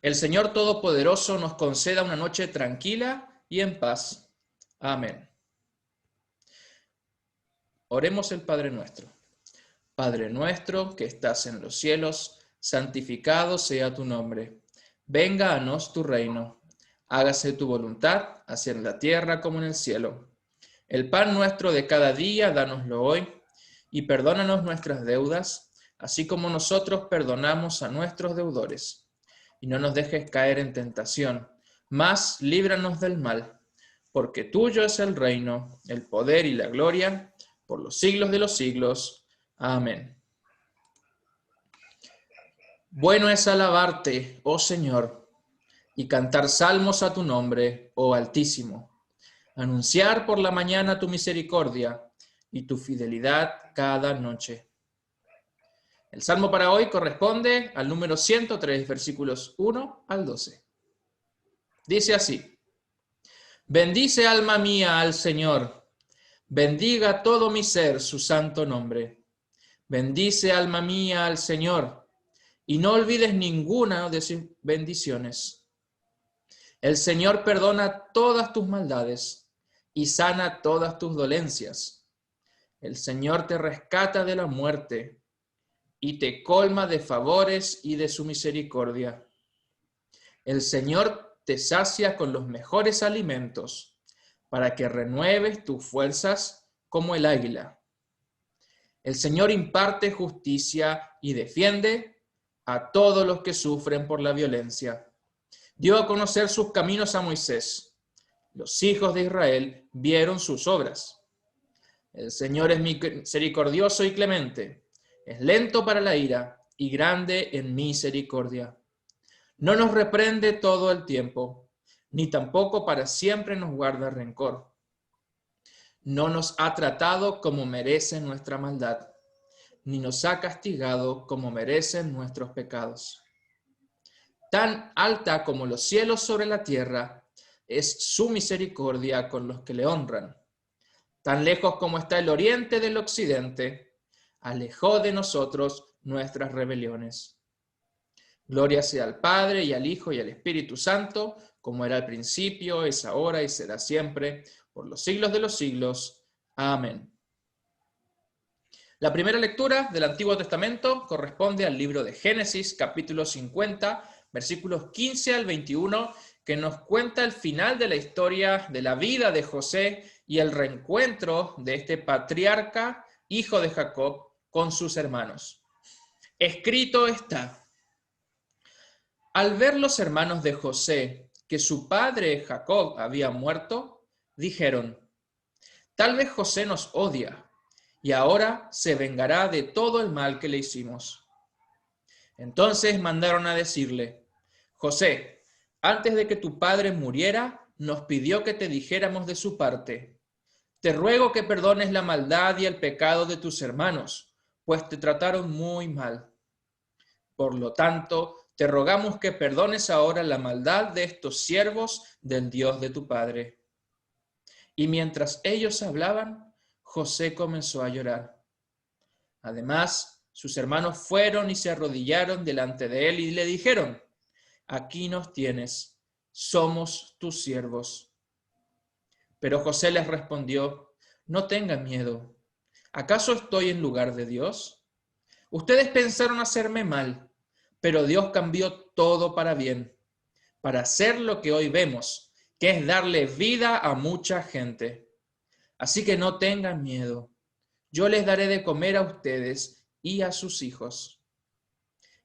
El Señor Todopoderoso nos conceda una noche tranquila y en paz. Amén. Oremos el Padre Nuestro. Padre nuestro que estás en los cielos, santificado sea tu nombre. Venga a nos tu reino. Hágase tu voluntad, así en la tierra como en el cielo. El pan nuestro de cada día, dánoslo hoy, y perdónanos nuestras deudas, así como nosotros perdonamos a nuestros deudores. Y no nos dejes caer en tentación, mas líbranos del mal, porque tuyo es el reino, el poder y la gloria, por los siglos de los siglos. Amén. Bueno es alabarte, oh Señor, y cantar salmos a tu nombre, oh Altísimo. Anunciar por la mañana tu misericordia y tu fidelidad cada noche. El salmo para hoy corresponde al número 103, versículos 1 al 12. Dice así: Bendice alma mía al Señor, bendiga todo mi ser su santo nombre. Bendice alma mía al Señor, y no olvides ninguna de sus bendiciones. El Señor perdona todas tus maldades y sana todas tus dolencias. El Señor te rescata de la muerte y te colma de favores y de su misericordia. El Señor te sacia con los mejores alimentos, para que renueves tus fuerzas como el águila. El Señor imparte justicia y defiende a todos los que sufren por la violencia. Dio a conocer sus caminos a Moisés. Los hijos de Israel vieron sus obras. El Señor es misericordioso y clemente, es lento para la ira y grande en misericordia. No nos reprende todo el tiempo, ni tampoco para siempre nos guarda rencor. No nos ha tratado como merece nuestra maldad, ni nos ha castigado como merecen nuestros pecados. Tan alta como los cielos sobre la tierra es su misericordia con los que le honran. Tan lejos como está el oriente del occidente, alejó de nosotros nuestras rebeliones. Gloria sea al Padre, y al Hijo, y al Espíritu Santo, como era al principio, es ahora, y será siempre, por los siglos de los siglos. Amén. La primera lectura del Antiguo Testamento corresponde al libro de Génesis, capítulo 50, versículos 15 al 21, que nos cuenta el final de la historia de la vida de José y el reencuentro de este patriarca, hijo de Jacob, con sus hermanos. Escrito está: al ver los hermanos de José que su padre Jacob había muerto, dijeron: tal vez José nos odia y ahora se vengará de todo el mal que le hicimos. Entonces mandaron a decirle: José, antes de que tu padre muriera, nos pidió que te dijéramos de su parte: te ruego que perdones la maldad y el pecado de tus hermanos, pues te trataron muy mal. Por lo tanto, te rogamos que perdones ahora la maldad de estos siervos del Dios de tu padre. Y mientras ellos hablaban, José comenzó a llorar. Además, sus hermanos fueron y se arrodillaron delante de él y le dijeron: aquí nos tienes, somos tus siervos. Pero José les respondió: no tengan miedo. ¿Acaso estoy en lugar de Dios? Ustedes pensaron hacerme mal, pero Dios cambió todo para bien, para hacer lo que hoy vemos, que es darle vida a mucha gente. Así que no tengan miedo. Yo les daré de comer a ustedes y a sus hijos.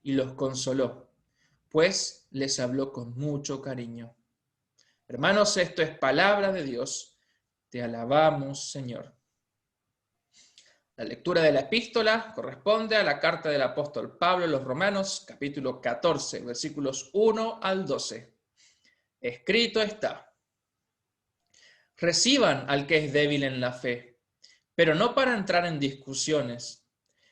Y los consoló, pues les habló con mucho cariño. Hermanos, esto es palabra de Dios. Te alabamos, Señor. La lectura de la epístola corresponde a la carta del apóstol Pablo a los Romanos, capítulo 14, versículos 1 al 12. Escrito está: reciban al que es débil en la fe, pero no para entrar en discusiones.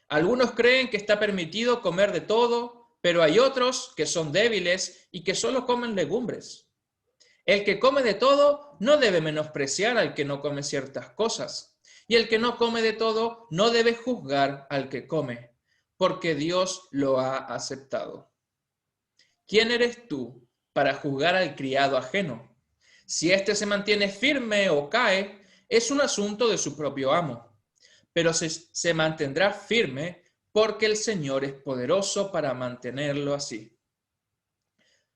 Algunos creen que está permitido comer de todo, pero hay otros que son débiles y que solo comen legumbres. El que come de todo no debe menospreciar al que no come ciertas cosas. Y el que no come de todo no debe juzgar al que come, porque Dios lo ha aceptado. ¿quién eres tú para juzgar al criado ajeno? Si éste se mantiene firme o cae, es un asunto de su propio amo, pero se mantendrá firme porque el Señor es poderoso para mantenerlo así.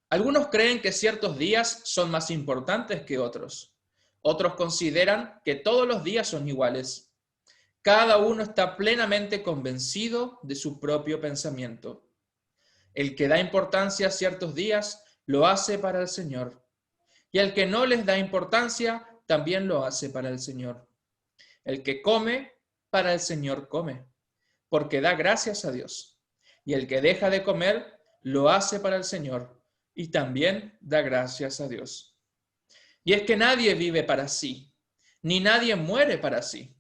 Algunos creen que ciertos días son más importantes que otros. Otros consideran que todos los días son iguales. Cada uno está plenamente convencido de su propio pensamiento. El que da importancia a ciertos días lo hace para el Señor, y el que no les da importancia también lo hace para el Señor. El que come, para el Señor come, porque da gracias a Dios. Y el que deja de comer, lo hace para el Señor, y también da gracias a Dios. Y es que nadie vive para sí, ni nadie muere para sí.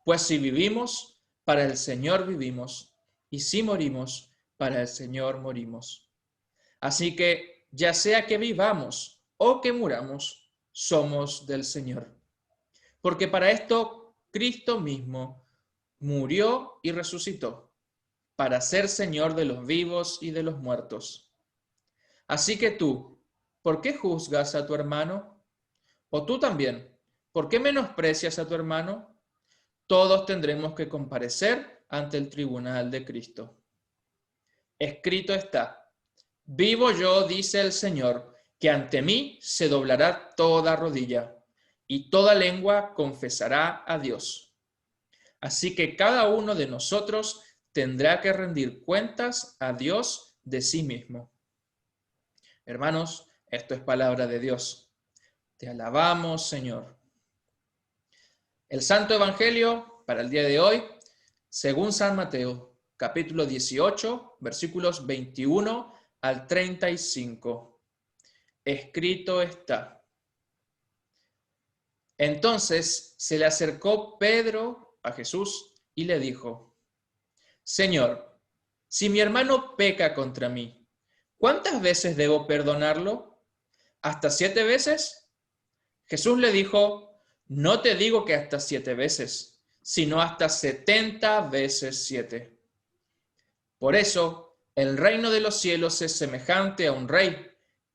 Pues si vivimos, para el Señor vivimos, y si morimos, para el Señor morimos. Así que, ya sea que vivamos o que muramos, somos del Señor. Porque para esto Cristo mismo murió y resucitó, para ser Señor de los vivos y de los muertos. Así que tú, ¿por qué juzgas a tu hermano? O tú también, ¿por qué menosprecias a tu hermano? Todos tendremos que comparecer ante el tribunal de Cristo. Escrito está: vivo yo, dice el Señor, que ante mí se doblará toda rodilla y toda lengua confesará a Dios. Así que cada uno de nosotros tendrá que rendir cuentas a Dios de sí mismo. Hermanos, esto es palabra de Dios. Te alabamos, Señor. El Santo Evangelio para el día de hoy, según San Mateo, capítulo 18, versículos 21 al 35. Escrito está: entonces se le acercó Pedro a Jesús y le dijo: Señor, si mi hermano peca contra mí, ¿cuántas veces debo perdonarlo? ¿Hasta 7 veces? Jesús le dijo: no te digo que hasta 7 veces, sino hasta 70 veces 7. Por eso, el reino de los cielos es semejante a un rey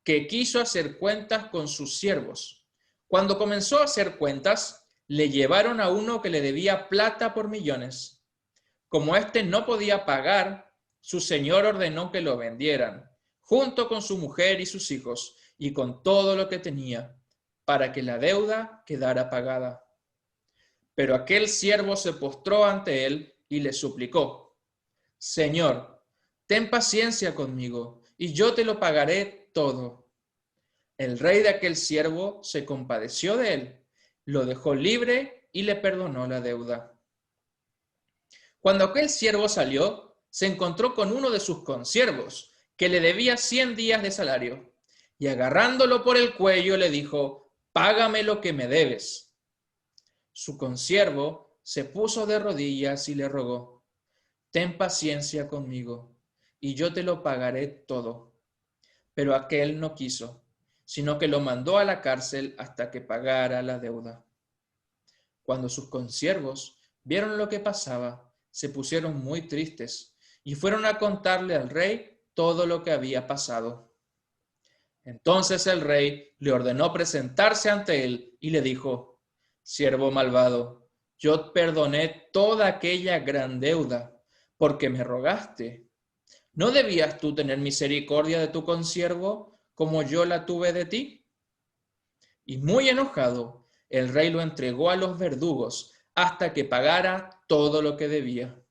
que quiso hacer cuentas con sus siervos. Cuando comenzó a hacer cuentas, le llevaron a uno que le debía plata por millones. Como éste no podía pagar, su señor ordenó que lo vendieran, junto con su mujer y sus hijos, y con todo lo que tenía, para que la deuda quedara pagada. Pero aquel siervo se postró ante él y le suplicó: Señor, ten paciencia conmigo, y yo te lo pagaré todo. El rey de aquel siervo se compadeció de él, lo dejó libre y le perdonó la deuda. Cuando aquel siervo salió, se encontró con uno de sus consiervos, que le debía 100 días de salario, y agarrándolo por el cuello le dijo: págame lo que me debes. Su consiervo se puso de rodillas y le rogó: ten paciencia conmigo, y yo te lo pagaré todo. Pero aquél no quiso, sino que lo mandó a la cárcel hasta que pagara la deuda. Cuando sus consiervos vieron lo que pasaba, se pusieron muy tristes y fueron a contarle al rey todo lo que había pasado. Entonces el rey le ordenó presentarse ante él y le dijo: siervo malvado, yo perdoné toda aquella gran deuda porque me rogaste. ¿No debías tú tener misericordia de tu consiervo como yo la tuve de ti? Y muy enojado, el rey lo entregó a los verdugos hasta que pagara todo lo que debía.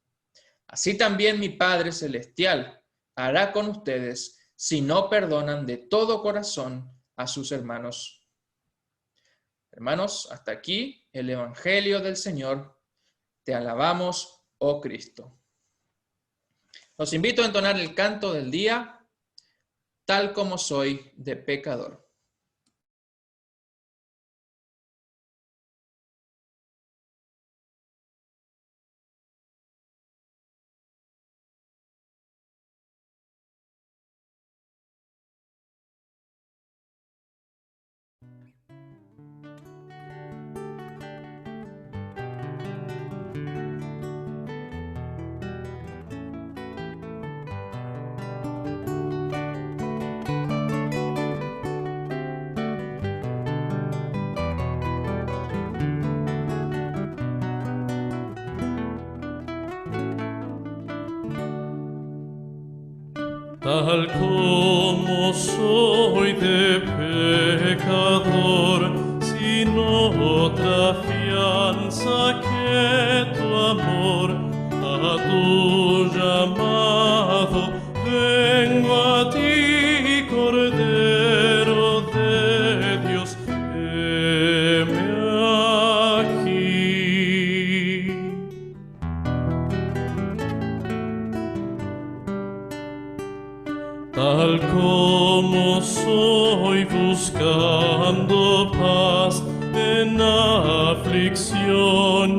Así también mi Padre Celestial hará con ustedes si no perdonan de todo corazón a sus hermanos. Hermanos, hasta aquí el Evangelio del Señor. Te alabamos, oh Cristo. Los invito a entonar el canto del día, tal como soy de pecador. tal como soy de pecador, sin otra fianza que tu amor, a tu llamado vengo a ti, Cordero de Dios, heme aquí. Tal como soy buscando paz en aflicción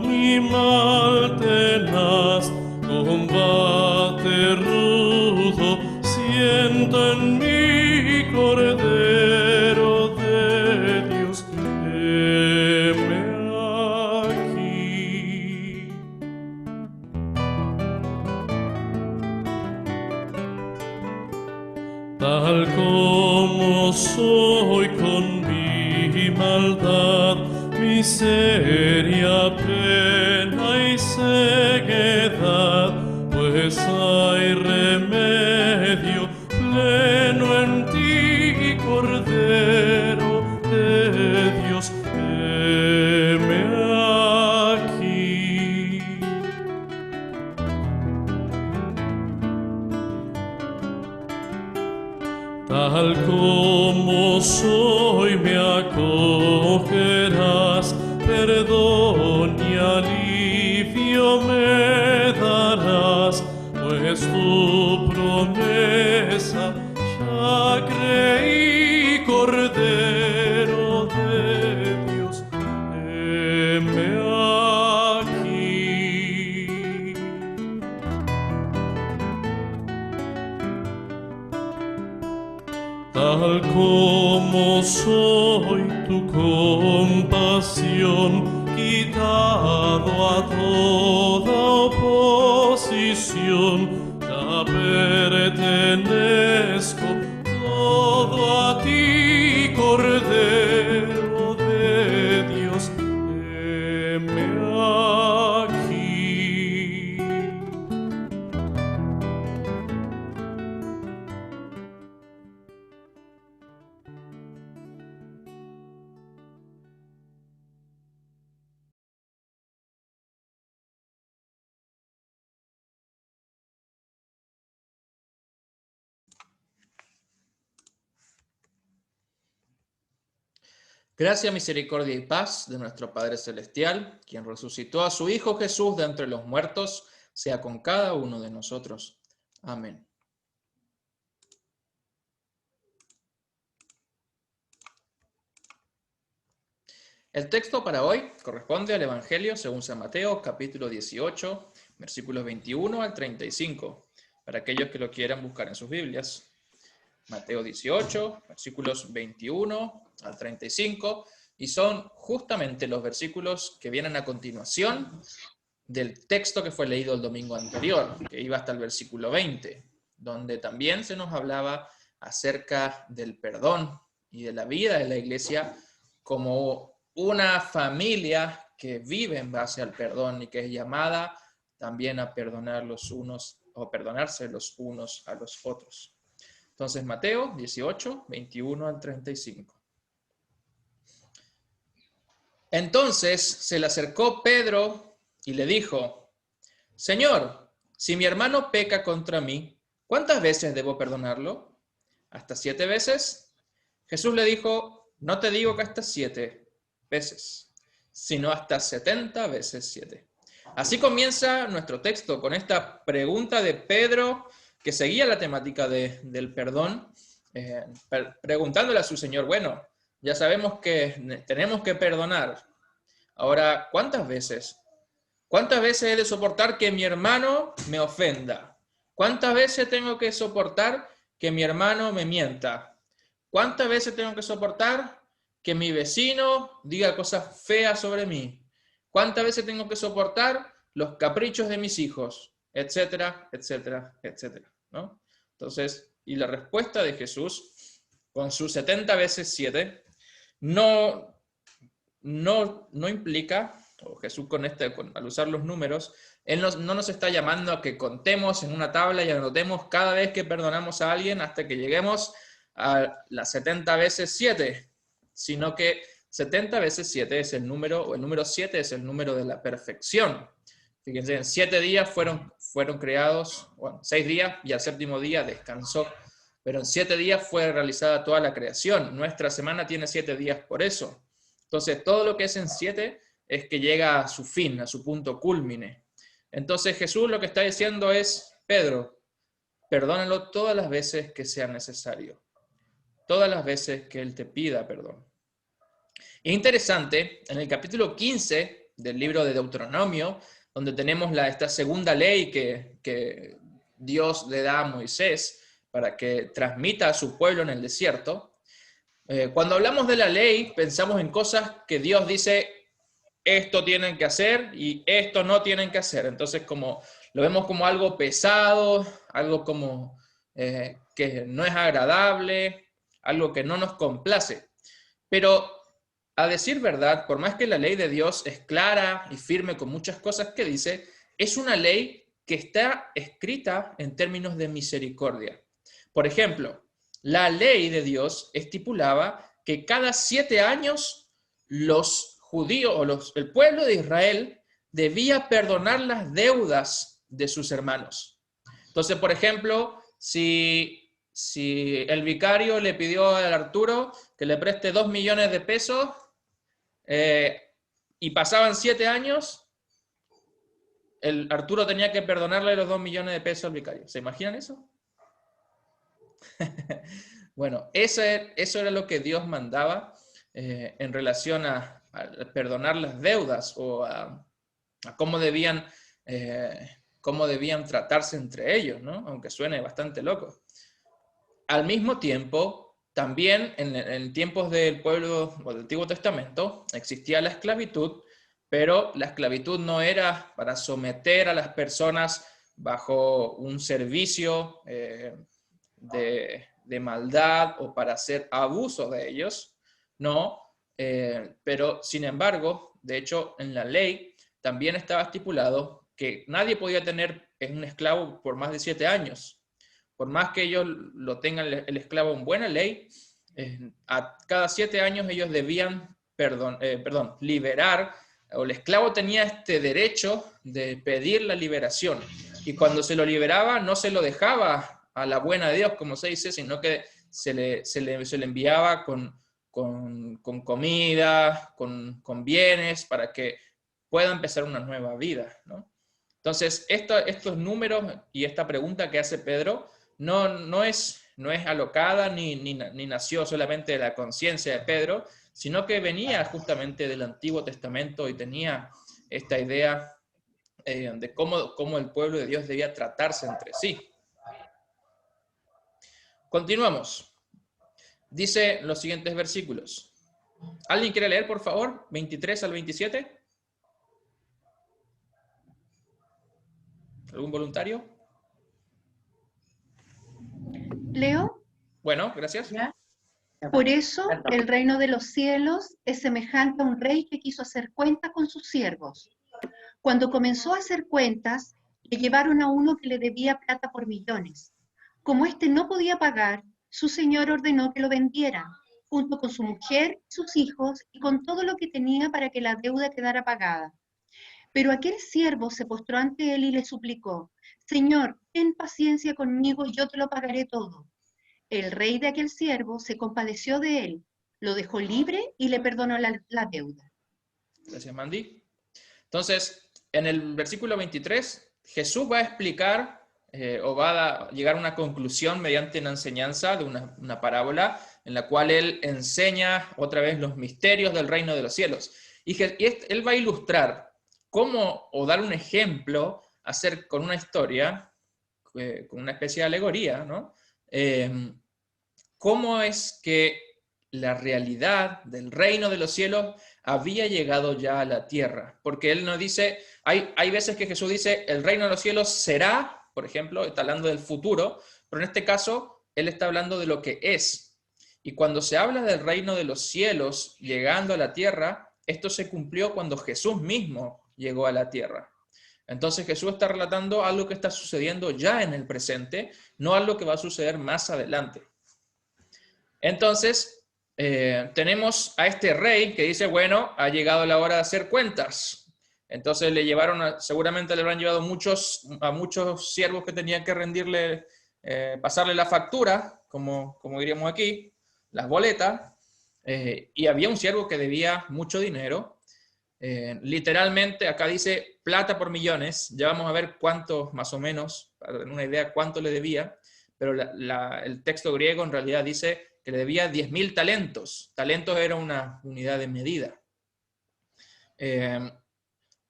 y mal tenaz, combate rudo siento en mi, Cordero de Dios, heme aquí. Tal como soy con mi maldad, miseria, pena y ceguedad, pues hay remedio pleno en ti, Cordero de Dios, heme aquí. Tal como soy me acogerás, perdón y alivio me darás, pues tu promesa ya creí, Cordero de Dios, heme aquí. Tal como soy tu compasión, quitado a toda oposición, ya pertenezco todo a ti, Cordero de Dios, heme aquí. Gracia, misericordia y paz de nuestro Padre Celestial, quien resucitó a su Hijo Jesús de entre los muertos, sea con cada uno de nosotros. Amén. El texto para hoy corresponde al Evangelio según San Mateo, capítulo 18, versículos 21 al 35, para aquellos que lo quieran buscar en sus Biblias. Mateo 18, versículos 21 al 35, y son justamente los versículos que vienen a continuación del texto que fue leído el domingo anterior, que iba hasta el versículo 20, donde también se nos hablaba acerca del perdón y de la vida de la iglesia como una familia que vive en base al perdón y que es llamada también a perdonar los unos o perdonarse los unos a los otros. Entonces, Mateo 18, 21 al 35. Entonces se le acercó Pedro y le dijo: Señor, si mi hermano peca contra mí, ¿cuántas veces debo perdonarlo? ¿Hasta 7 veces? Jesús le dijo: No te digo que hasta 7 veces, sino hasta 70 veces 7. Así comienza nuestro texto con esta pregunta de Pedro, que seguía la temática del perdón, preguntándole a su Señor: bueno, ya sabemos que tenemos que perdonar. Ahora, ¿cuántas veces? ¿Cuántas veces he de soportar que mi hermano me ofenda? ¿Cuántas veces tengo que soportar que mi hermano me mienta? ¿Cuántas veces tengo que soportar que mi vecino diga cosas feas sobre mí? ¿Cuántas veces tengo que soportar los caprichos de mis hijos? Etcétera, etcétera, etcétera, ¿no? Entonces, y la respuesta de Jesús, con sus 70 veces 7, no implica o Jesús al usar los números, Él no nos está llamando a que contemos en una tabla y anotemos cada vez que perdonamos a alguien hasta que lleguemos a las 70 veces 7, sino que 70 veces 7 es el número, o el número 7 es el número de la perfección. Fíjense, en 7 días fueron creados, 6 días, y al séptimo día descansó. Pero en 7 días fue realizada toda la creación. Nuestra semana tiene 7 días por eso. Entonces, todo lo que es en 7 es que llega a su fin, a su punto cúlmine. Entonces, Jesús lo que está diciendo es, Pedro, perdónalo todas las veces que sea necesario. Todas las veces que Él te pida perdón. Es interesante, en el capítulo 15 del libro de Deuteronomio, donde tenemos esta segunda ley que Dios le da a Moisés para que transmita a su pueblo en el desierto. Cuando hablamos de la ley, pensamos en cosas que Dios dice, esto tienen que hacer y esto no tienen que hacer. Entonces lo vemos como algo pesado, algo como que no es agradable, algo que no nos complace. Pero a decir verdad, por más que la ley de Dios es clara y firme con muchas cosas que dice, es una ley que está escrita en términos de misericordia. Por ejemplo, la ley de Dios estipulaba que cada 7 años los judíos o el pueblo de Israel debía perdonar las deudas de sus hermanos. Entonces, por ejemplo, si el vicario le pidió al Arturo que le preste 2 millones de pesos y pasaban 7 años, el Arturo tenía que perdonarle los 2 millones de pesos al vicario. ¿Se imaginan eso? Bueno, eso era lo que Dios mandaba en relación a perdonar las deudas o a cómo debían tratarse entre ellos, ¿no? Aunque suene bastante loco. Al mismo tiempo, también en tiempos del pueblo o del Antiguo Testamento existía la esclavitud, pero la esclavitud no era para someter a las personas bajo un servicio de maldad o para hacer abuso de ellos, no, pero sin embargo, de hecho, en la ley también estaba estipulado que nadie podía tener un esclavo por más de 7 años. Por más que ellos lo tengan el esclavo en buena ley, a cada 7 años ellos debían liberar, o el esclavo tenía este derecho de pedir la liberación. Y cuando se lo liberaba, no se lo dejaba a la buena de Dios, como se dice, sino que se le enviaba con comida, con bienes, para que pueda empezar una nueva vida, ¿no? Entonces, estos números y esta pregunta que hace Pedro no es alocada ni nació solamente de la conciencia de Pedro, sino que venía justamente del Antiguo Testamento y tenía esta idea de cómo el pueblo de Dios debía tratarse entre sí. Continuamos. Dice los siguientes versículos. ¿Alguien quiere leer, por favor? 23 al 27. ¿Algún voluntario? ¿Leo? Bueno, gracias. ¿Ya? Por eso el reino de los cielos es semejante a un rey que quiso hacer cuentas con sus siervos. Cuando comenzó a hacer cuentas, le llevaron a uno que le debía plata por millones. Como éste no podía pagar, su señor ordenó que lo vendiera, junto con su mujer, sus hijos y con todo lo que tenía para que la deuda quedara pagada. Pero aquel siervo se postró ante él y le suplicó: Señor, ten paciencia conmigo y yo te lo pagaré todo. El rey de aquel siervo se compadeció de él, lo dejó libre y le perdonó la deuda. Gracias, Mandy. Entonces, en el versículo 23, Jesús va a explicar o va a llegar a una conclusión mediante una enseñanza de una parábola en la cual él enseña otra vez los misterios del reino de los cielos. Y él va a ilustrar cómo, o dar un ejemplo, con una historia, con una especie de alegoría, ¿no? Cómo es que la realidad del reino de los cielos había llegado ya a la tierra. Porque él nos dice, hay veces que Jesús dice, el reino de los cielos será, por ejemplo, está hablando del futuro, pero en este caso, él está hablando de lo que es. Y cuando se habla del reino de los cielos llegando a la tierra, esto se cumplió cuando Jesús mismo llegó a la tierra. Entonces Jesús está relatando algo que está sucediendo ya en el presente, no algo que va a suceder más adelante. Entonces, tenemos a este rey que dice, bueno, ha llegado la hora de hacer cuentas. Entonces le llevaron, seguramente le habrán llevado a muchos siervos que tenían que rendirle, pasarle la factura, como diríamos aquí, las boletas, y había un siervo que debía mucho dinero. Literalmente, acá dice plata por millones, ya vamos a ver cuánto, más o menos, para tener una idea cuánto le debía, pero el texto griego en realidad dice que le debía 10.000 talentos. Talentos era una unidad de medida.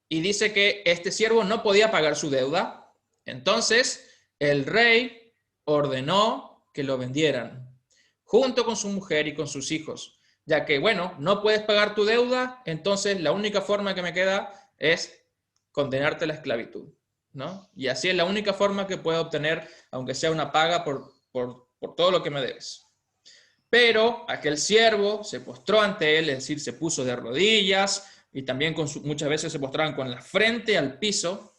Y dice que este siervo no podía pagar su deuda, entonces el rey ordenó que lo vendieran, junto con su mujer y con sus hijos, ya que, bueno, no puedes pagar tu deuda, entonces la única forma que me queda es condenarte a la esclavitud, ¿no? Y así es la única forma que puedo obtener, aunque sea una paga por todo lo que me debes. Pero aquel siervo se postró ante él, es decir, se puso de rodillas, y también muchas veces se postraban con la frente al piso,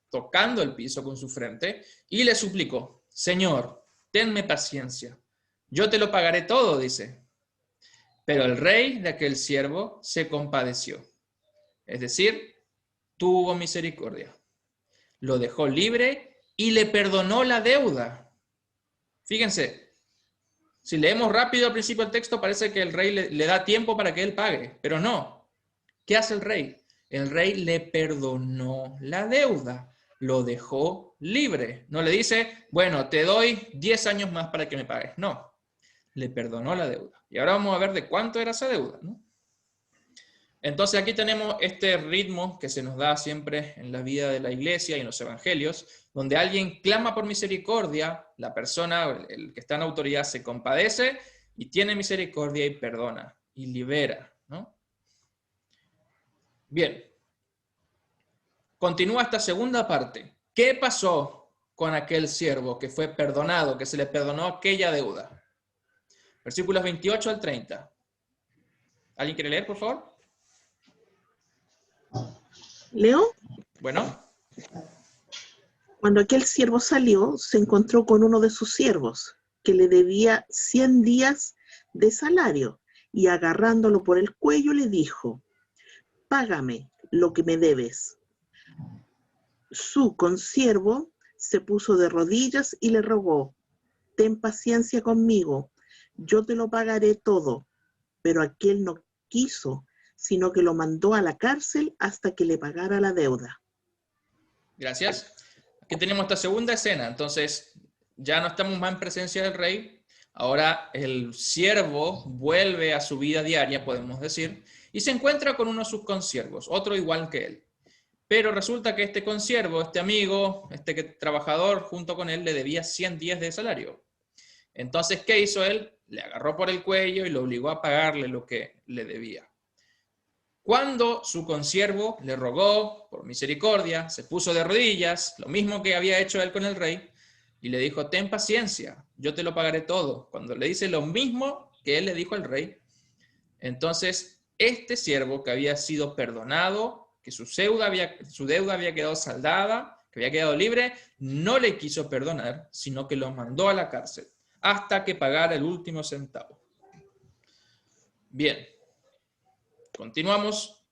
tocando el piso con su frente, y le suplicó, Señor, tenme paciencia, yo te lo pagaré todo, dice. Pero el rey de aquel siervo se compadeció, es decir, tuvo misericordia. Lo dejó libre y le perdonó la deuda. Fíjense, si leemos rápido al principio del texto, parece que el rey le da tiempo para que él pague, pero no. ¿Qué hace el rey? El rey le perdonó la deuda, lo dejó libre. No le dice, bueno, te doy 10 años más para que me pagues. No, le perdonó la deuda. Y ahora vamos a ver de cuánto era esa deuda, ¿no? Entonces aquí tenemos este ritmo que se nos da siempre en la vida de la iglesia y en los evangelios, donde alguien clama por misericordia, la persona, el que está en autoridad, se compadece y tiene misericordia y perdona y libera, ¿no? Bien, continúa esta segunda parte. ¿Qué pasó con aquel siervo que fue perdonado, que se le perdonó aquella deuda? Versículos 28 al 30. ¿Alguien quiere leer, por favor? ¿Leo? Bueno. Cuando aquel siervo salió, se encontró con uno de sus siervos, que le debía 100 días de salario, y agarrándolo por el cuello le dijo, págame lo que me debes. Su consiervo se puso de rodillas y le rogó, ten paciencia conmigo, yo te lo pagaré todo. Pero aquel no quiso, sino que lo mandó a la cárcel hasta que le pagara la deuda. Gracias. Aquí tenemos esta segunda escena. Entonces, ya no estamos más en presencia del rey. Ahora el siervo vuelve a su vida diaria, podemos decir, y se encuentra con uno de sus consiervos, otro igual que él. Pero resulta que este consiervo, este amigo, este trabajador junto con él, le debía 100 días de salario. Entonces, ¿qué hizo él? Le agarró por el cuello y lo obligó a pagarle lo que le debía. Cuando su consiervo le rogó por misericordia, se puso de rodillas, lo mismo que había hecho él con el rey, y le dijo, ten paciencia, yo te lo pagaré todo. Cuando le dice lo mismo que él le dijo al rey, entonces este siervo que había sido perdonado, que su deuda había quedado saldada, que había quedado libre, no le quiso perdonar, sino que lo mandó a la cárcel hasta que pagara el último centavo. Bien, continuamos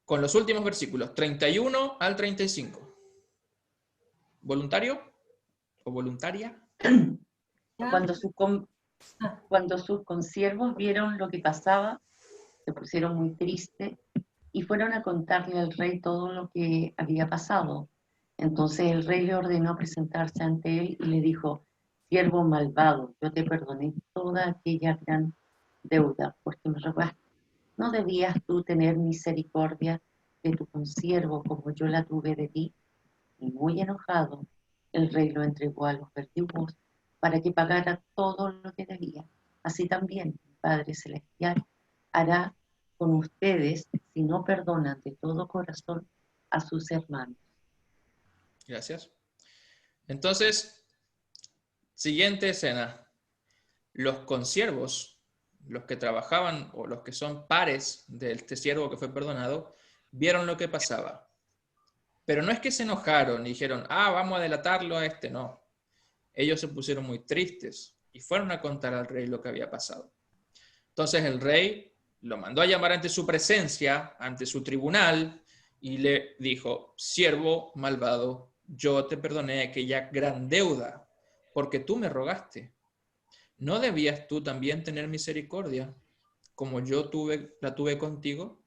con los últimos versículos, 31 al 35. ¿Voluntario o voluntaria? Cuando sus consiervos vieron lo que pasaba, se pusieron muy tristes y fueron a contarle al rey todo lo que había pasado. Entonces el rey le ordenó presentarse ante él y le dijo, siervo malvado, yo te perdoné toda aquella gran deuda porque me robaste. ¿No debías tú tener misericordia de tu consiervo como yo la tuve de ti? Y muy enojado, el rey lo entregó a los verdugos para que pagara todo lo que debía. Así también el Padre Celestial hará con ustedes si no perdonan de todo corazón a sus hermanos. Gracias. Entonces, siguiente escena. Los consiervos los que trabajaban o los que son pares de este siervo que fue perdonado, vieron lo que pasaba. Pero no es que se enojaron y dijeron, vamos a delatarlo a este, no. Ellos se pusieron muy tristes y fueron a contar al rey lo que había pasado. Entonces el rey lo mandó a llamar ante su presencia, ante su tribunal, y le dijo, siervo malvado, yo te perdoné aquella gran deuda, porque tú me rogaste. ¿No debías tú también tener misericordia, como yo la tuve contigo?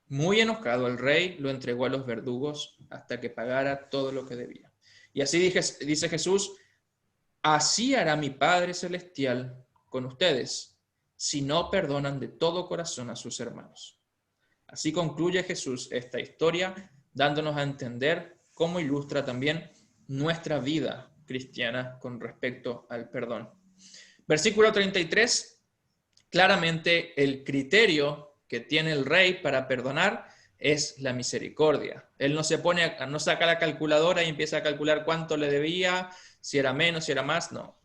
Muy enojado, el rey lo entregó a los verdugos hasta que pagara todo lo que debía. Y así dice Jesús, así hará mi Padre Celestial con ustedes, si no perdonan de todo corazón a sus hermanos. Así concluye Jesús esta historia, dándonos a entender cómo ilustra también nuestra vida cristiana con respecto al perdón. Versículo 33, claramente el criterio que tiene el rey para perdonar es la misericordia. Él no saca la calculadora y empieza a calcular cuánto le debía, si era menos, si era más, no.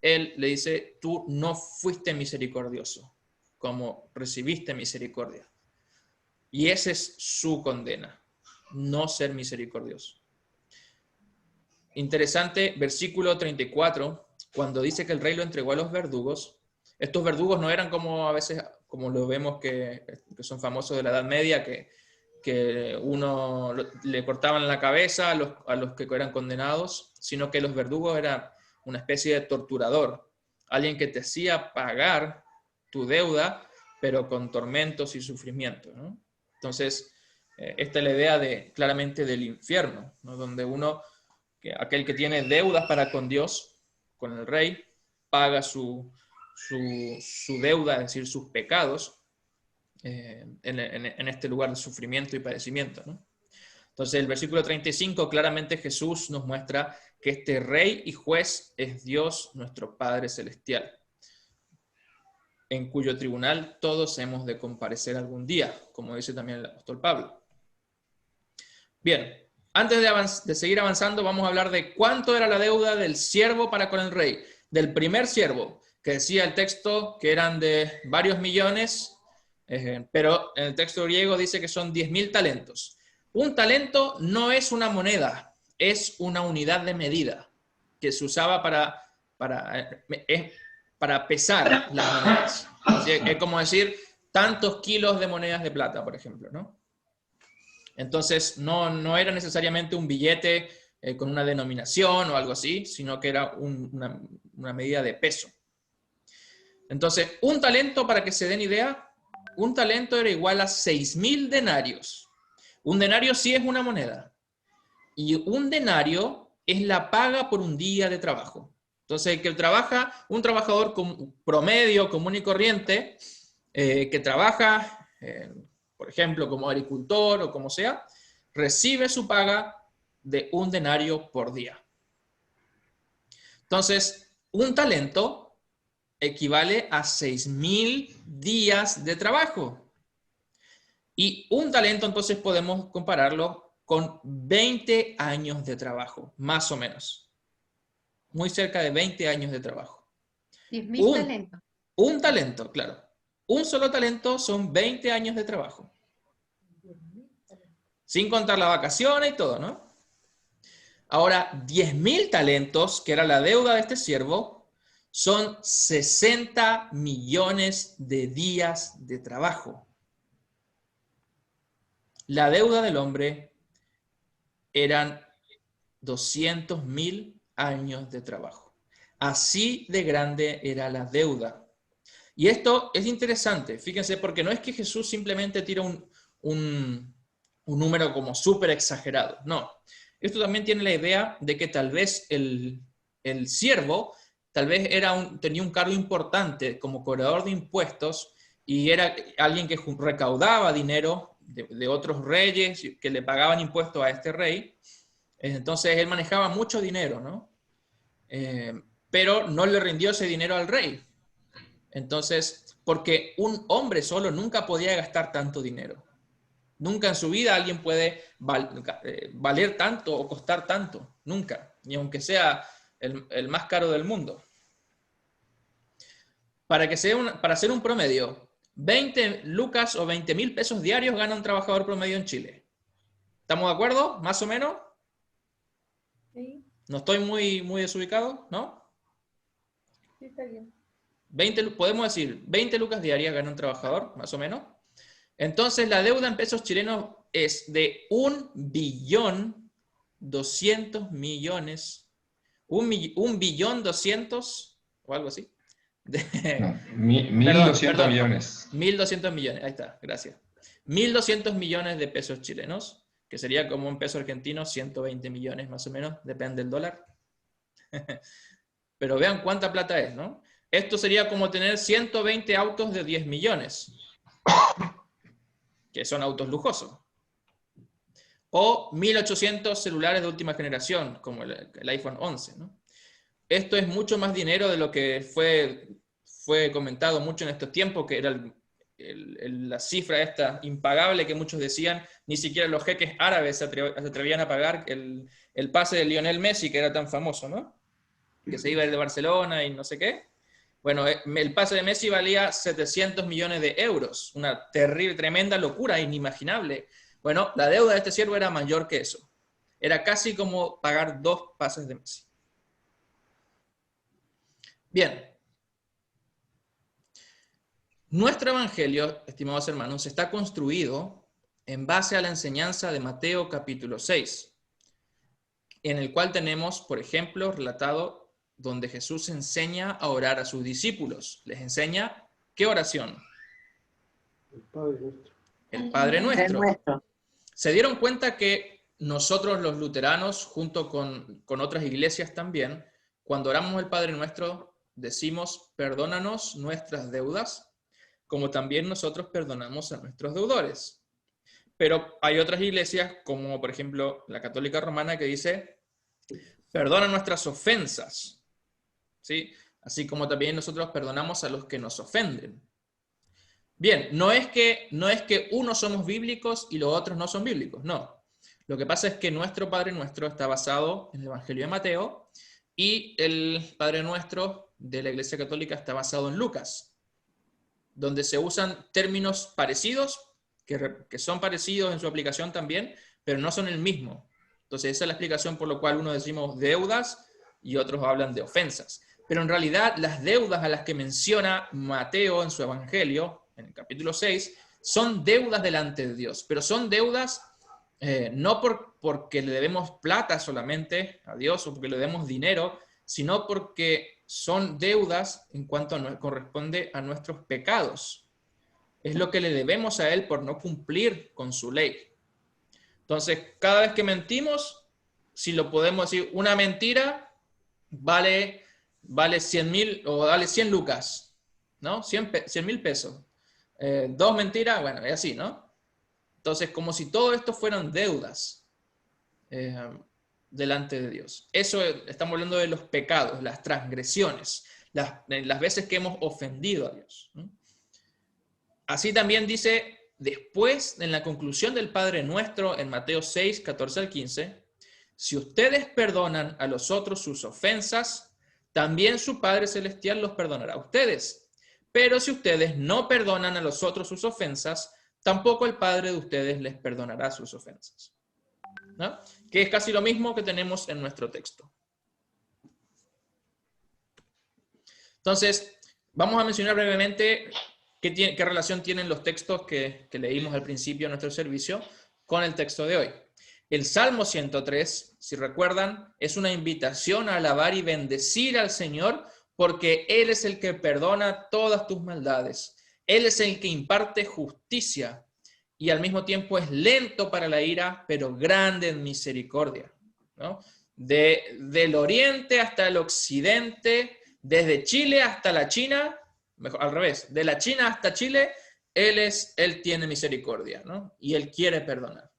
Él le dice, tú no fuiste misericordioso, como recibiste misericordia. Y esa es su condena, no ser misericordioso. Interesante, versículo 34, cuando dice que el rey lo entregó a los verdugos. Estos verdugos no eran como a veces, como lo vemos que son famosos de la Edad Media, que uno le cortaban la cabeza a los que eran condenados, sino que los verdugos eran una especie de torturador, alguien que te hacía pagar tu deuda, pero con tormentos y sufrimiento, ¿no? Entonces, esta es la idea claramente del infierno, ¿no? Donde aquel que tiene deudas para con Dios, con el rey, paga su deuda, es decir, sus pecados, en este lugar de sufrimiento y padecimiento, ¿no? Entonces, el versículo 35, claramente Jesús nos muestra que este rey y juez es Dios, nuestro Padre Celestial, en cuyo tribunal todos hemos de comparecer algún día, como dice también el apóstol Pablo. Bien, antes de seguir avanzando, vamos a hablar de cuánto era la deuda del siervo para con el rey, del primer siervo, que decía el texto que eran de varios millones, pero en el texto griego dice que son 10.000 talentos. Un talento no es una moneda, es una unidad de medida que se usaba para pesar las monedas. Es como decir tantos kilos de monedas de plata, por ejemplo, ¿no? Entonces no era necesariamente un billete con una denominación o algo así, sino que era una medida de peso. Entonces, un talento, para que se den idea, un talento era igual a 6.000 denarios. Un denario sí es una moneda. Y un denario es la paga por un día de trabajo. Entonces, que trabaja un trabajador promedio, común y corriente, que trabaja, por ejemplo, como agricultor o como sea, recibe su paga de un denario por día. Entonces, un talento equivale a 6.000 días de trabajo. Y un talento, entonces, podemos compararlo con 20 años de trabajo, más o menos. Muy cerca de 20 años de trabajo. 10.000 talentos. Un talento, claro. Un solo talento son 20 años de trabajo. Sin contar las vacaciones y todo, ¿no? Ahora, 10.000 talentos, que era la deuda de este siervo, son 60 millones de días de trabajo. La deuda del hombre eran 200.000 años de trabajo. Así de grande era la deuda. Y esto es interesante, fíjense, porque no es que Jesús simplemente tira un número como súper exagerado. No, esto también tiene la idea de que tal vez el siervo tal vez tenía un cargo importante como cobrador de impuestos y era alguien que recaudaba dinero de otros reyes que le pagaban impuestos a este rey. Entonces él manejaba mucho dinero, ¿no? Pero no le rindió ese dinero al rey. Entonces, porque un hombre solo nunca podía gastar tanto dinero. Nunca en su vida alguien puede valer tanto o costar tanto. Nunca. Ni aunque sea el más caro del mundo. para hacer un promedio, 20 lucas o 20.000 pesos diarios gana un trabajador promedio en Chile. ¿Estamos de acuerdo? ¿Más o menos? Sí, ¿No estoy muy desubicado? ¿No? sí, está bien. Podemos decir, 20 lucas diarias gana un trabajador, más o menos. Entonces, la deuda en pesos chilenos es de 1.200.000.000. 1.200.000.000 o algo así. No, Perdón, 1.200 millones. 1.200 millones, ahí está, gracias. 1.200 millones de pesos chilenos, que sería como un peso argentino, 120 millones más o menos, depende del dólar. Pero vean cuánta plata es, ¿no? Esto sería como tener 120 autos de 10 millones, que son autos lujosos. O 1.800 celulares de última generación, como el iPhone 11, ¿no? Esto es mucho más dinero de lo que fue comentado mucho en estos tiempos, que era la cifra esta impagable que muchos decían, ni siquiera los jeques árabes se atrevían a pagar el pase de Lionel Messi, que era tan famoso, ¿no? Que se iba de Barcelona y no sé qué. Bueno, el pase de Messi valía 700 millones de euros, una terrible, tremenda locura, inimaginable. Bueno, la deuda de este siervo era mayor que eso. Era casi como pagar 2 pases de Messi. Bien. Nuestro evangelio, estimados hermanos, está construido en base a la enseñanza de Mateo capítulo 6, en el cual tenemos, por ejemplo, relatado donde Jesús enseña a orar a sus discípulos. Les enseña, ¿qué oración? El Padre Nuestro. El Padre Nuestro. Se dieron cuenta que nosotros los luteranos, junto con otras iglesias también, cuando oramos el Padre Nuestro, decimos, perdónanos nuestras deudas, como también nosotros perdonamos a nuestros deudores. Pero hay otras iglesias, como por ejemplo la Católica Romana, que dice, perdona nuestras ofensas, ¿sí? Así como también nosotros perdonamos a los que nos ofenden. Bien, no es que unos somos bíblicos y los otros no son bíblicos, no. Lo que pasa es que nuestro Padre Nuestro está basado en el Evangelio de Mateo y el Padre Nuestro de la Iglesia Católica está basado en Lucas, donde se usan términos parecidos, que son parecidos en su aplicación también, pero no son el mismo. Entonces esa es la explicación por la cual uno decimos deudas y otros hablan de ofensas. Pero en realidad las deudas a las que menciona Mateo en su Evangelio, en el capítulo 6, son deudas delante de Dios, pero son deudas no porque le debemos plata solamente a Dios o porque le debemos dinero, sino porque son deudas en cuanto corresponde a nuestros pecados. Es lo que le debemos a Él por no cumplir con su ley. Entonces, cada vez que mentimos, si lo podemos decir, una mentira vale 100.000 o vale 100 lucas, ¿no? 100.000 pesos. 2 mentiras, bueno, es así, ¿no? Entonces, como si todo esto fueran deudas delante de Dios. Eso estamos hablando de los pecados, las transgresiones, las veces que hemos ofendido a Dios, ¿no? Así también dice, después, en la conclusión del Padre Nuestro, en Mateo 6, 14 al 15, si ustedes perdonan a los otros sus ofensas, también su Padre Celestial los perdonará a ustedes. Pero si ustedes no perdonan a los otros sus ofensas, tampoco el Padre de ustedes les perdonará sus ofensas, ¿no? Que es casi lo mismo que tenemos en nuestro texto. Entonces, vamos a mencionar brevemente qué relación tienen los textos que leímos al principio de nuestro servicio con el texto de hoy. El Salmo 103, si recuerdan, es una invitación a alabar y bendecir al Señor porque Él es el que perdona todas tus maldades. Él es el que imparte justicia y al mismo tiempo es lento para la ira, pero grande en misericordia, ¿no? Del oriente hasta el occidente, desde Chile hasta la China, mejor, al revés, de la China hasta Chile, Él tiene misericordia, ¿no? Y Él quiere perdonar.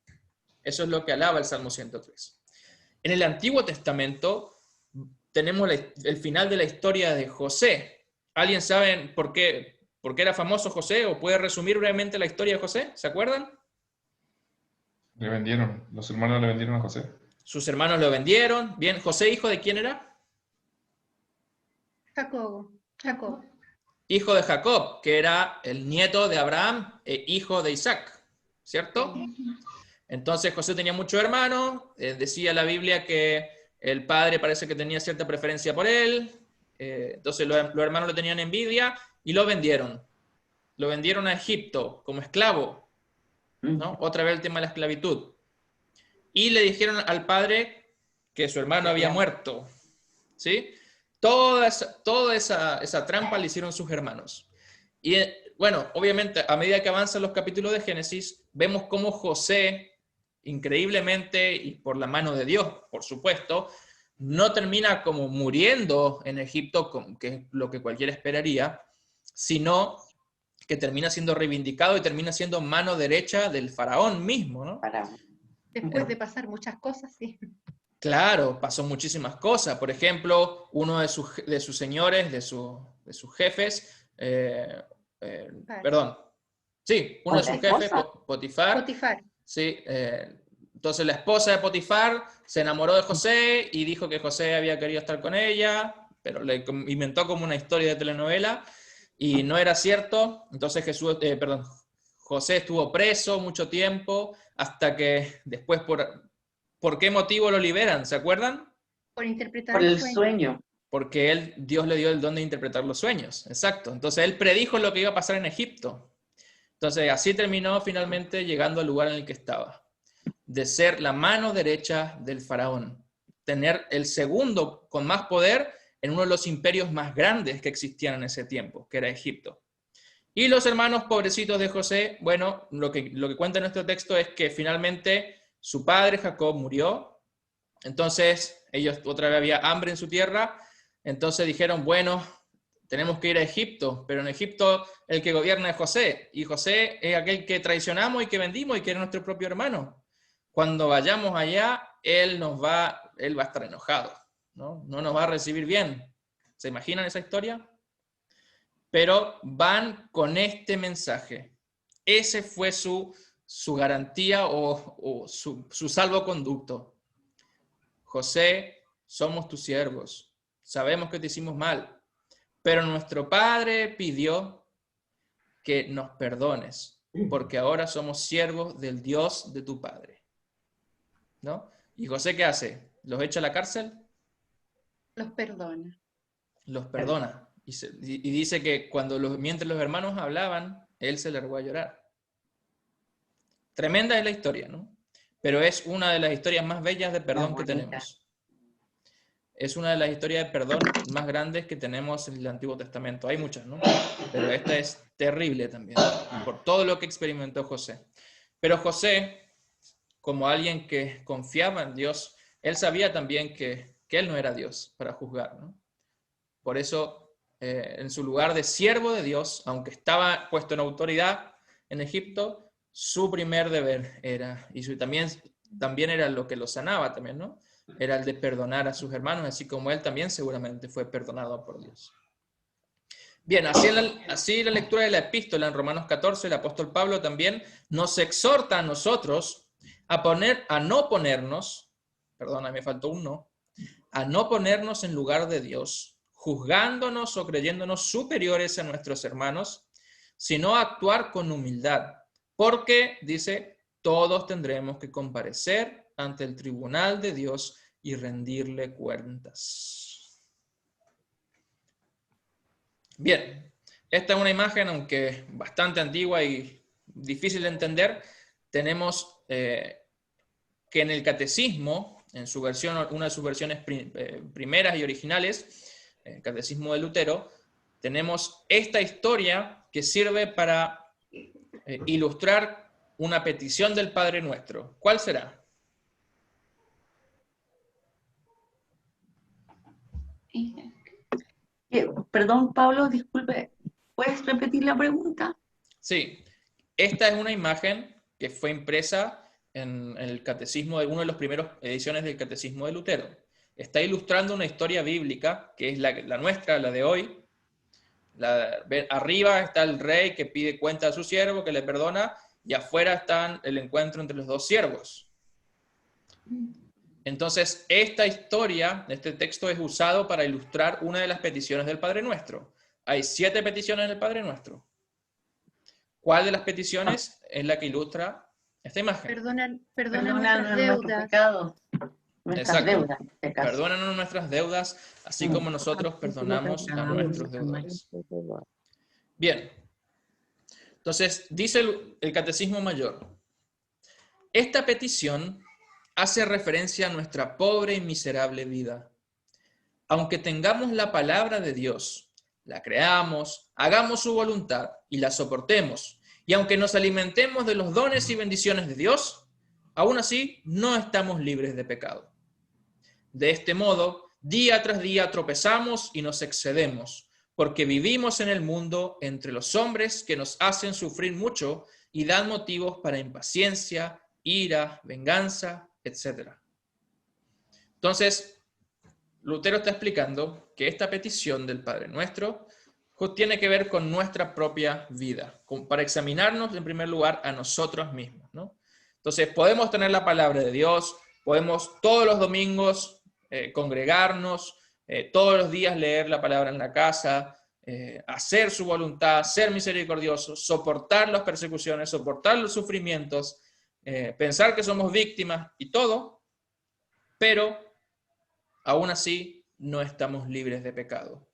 Eso es lo que alaba el Salmo 103. En el Antiguo Testamento tenemos el final de la historia de José. ¿Alguien sabe por qué era famoso José? ¿O puede resumir brevemente la historia de José? ¿Se acuerdan? Le vendieron, los hermanos le vendieron a José. Sus hermanos lo vendieron. Bien, ¿José hijo de quién era? Jacob. hijo de Jacob, que era el nieto de Abraham e hijo de Isaac, ¿cierto? Entonces José tenía muchos hermanos, decía la Biblia que el padre parece que tenía cierta preferencia por él, entonces los hermanos le tenían envidia y lo vendieron. Lo vendieron a Egipto como esclavo, ¿no? Otra vez el tema de la esclavitud. Y le dijeron al padre que su hermano había muerto, ¿sí? Toda esa trampa le hicieron sus hermanos. Y bueno, obviamente, a medida que avanzan los capítulos de Génesis, vemos cómo José, increíblemente, y por la mano de Dios, por supuesto, no termina como muriendo en Egipto, que es lo que cualquiera esperaría, sino que termina siendo reivindicado y termina siendo mano derecha del faraón mismo, ¿no? Después de pasar muchas cosas, sí. Claro, pasó muchísimas cosas. Por ejemplo, uno de sus señores, de sus jefes, perdón, sí, uno de sus jefes, Potifar, sí, entonces la esposa de Potifar se enamoró de José y dijo que José había querido estar con ella, pero le inventó como una historia de telenovela y no era cierto. Entonces José estuvo preso mucho tiempo hasta que después ¿por qué motivo lo liberan? ¿Se acuerdan? Por interpretar Por el sueño. Porque Dios le dio el don de interpretar los sueños, exacto. Entonces él predijo lo que iba a pasar en Egipto. Entonces así terminó finalmente llegando al lugar en el que estaba, de ser la mano derecha del faraón, tener el segundo con más poder en uno de los imperios más grandes que existían en ese tiempo, que era Egipto. Y los hermanos pobrecitos de José, bueno, lo que cuenta nuestro texto es que finalmente su padre Jacob murió, entonces ellos otra vez había hambre en su tierra, entonces dijeron, bueno, tenemos que ir a Egipto, pero en Egipto el que gobierna es José, y José es aquel que traicionamos y que vendimos y que era nuestro propio hermano. Cuando vayamos allá, él va a estar enojado, ¿no? No nos va a recibir bien. ¿Se imaginan esa historia? Pero van con este mensaje. Ese fue su garantía o su salvoconducto. José, somos tus siervos. Sabemos que te hicimos mal, pero nuestro Padre pidió que nos perdones, porque ahora somos siervos del Dios de tu Padre, ¿no? ¿Y José qué hace? ¿Los echa a la cárcel? Los perdona. Los perdona. Y dice que mientras los hermanos hablaban, él se largó a llorar. Tremenda es la historia, ¿no? Pero es una de las historias más bellas de perdón que tenemos. Es una de las historias de perdón más grandes que tenemos en el Antiguo Testamento. Hay muchas, ¿no? Pero esta es terrible también, por todo lo que experimentó José. Pero José, como alguien que confiaba en Dios, él sabía también que él no era Dios para juzgar, ¿no? Por eso, en su lugar de siervo de Dios, aunque estaba puesto en autoridad en Egipto, su primer deber era, y también era lo que lo sanaba también, ¿no? Era el de perdonar a sus hermanos, así como él también seguramente fue perdonado por Dios. Bien, así la lectura de la epístola en Romanos 14, el apóstol Pablo también nos exhorta a nosotros a no ponernos, perdona, me faltó un no, a no ponernos en lugar de Dios, juzgándonos o creyéndonos superiores a nuestros hermanos, sino a actuar con humildad, porque, dice, todos tendremos que comparecer ante el tribunal de Dios y rendirle cuentas. Bien, esta es una imagen, aunque bastante antigua y difícil de entender. Tenemos que en el catecismo, en su versión, una de sus versiones primeras y originales, el catecismo de Lutero, tenemos esta historia que sirve para ilustrar una petición del Padre Nuestro. ¿Cuál será? Perdón, Pablo, disculpe, ¿puedes repetir la pregunta? Sí, esta es una imagen que fue impresa en el catecismo de una de las primeras ediciones del catecismo de Lutero. Está ilustrando una historia bíblica, que es la nuestra, la de hoy. Arriba está el rey que pide cuenta a su siervo, que le perdona, y afuera está el encuentro entre los dos siervos. Entonces, esta historia, este texto es usado para ilustrar una de las peticiones del Padre Nuestro. hay 7 peticiones en el Padre Nuestro. ¿Cuál de las peticiones es la que ilustra esta imagen? Perdona Perdónanos nuestras nuestros deudas. pecados. Nuestras Exacto. deudas, en este caso. Perdónanos nuestras deudas, así como nosotros perdonamos a nuestros deudores. Bien. Entonces, dice el Catecismo Mayor, esta petición hace referencia a nuestra pobre y miserable vida. Aunque tengamos la palabra de Dios, la creamos, hagamos su voluntad y la soportemos, y aunque nos alimentemos de los dones y bendiciones de Dios, aún así no estamos libres de pecado. De este modo, día tras día tropezamos y nos excedemos, porque vivimos en el mundo entre los hombres que nos hacen sufrir mucho y dan motivos para impaciencia, ira, venganza, etc. Entonces, Lutero está explicando que esta petición del Padre Nuestro tiene que ver con nuestra propia vida, para examinarnos en primer lugar a nosotros mismos, ¿no? Entonces, podemos tener la palabra de Dios, podemos todos los domingos congregarnos, todos los días leer la palabra en la casa, hacer su voluntad, ser misericordiosos, soportar las persecuciones, soportar los sufrimientos, pensar que somos víctimas y todo, pero aún así no estamos libres de pecado.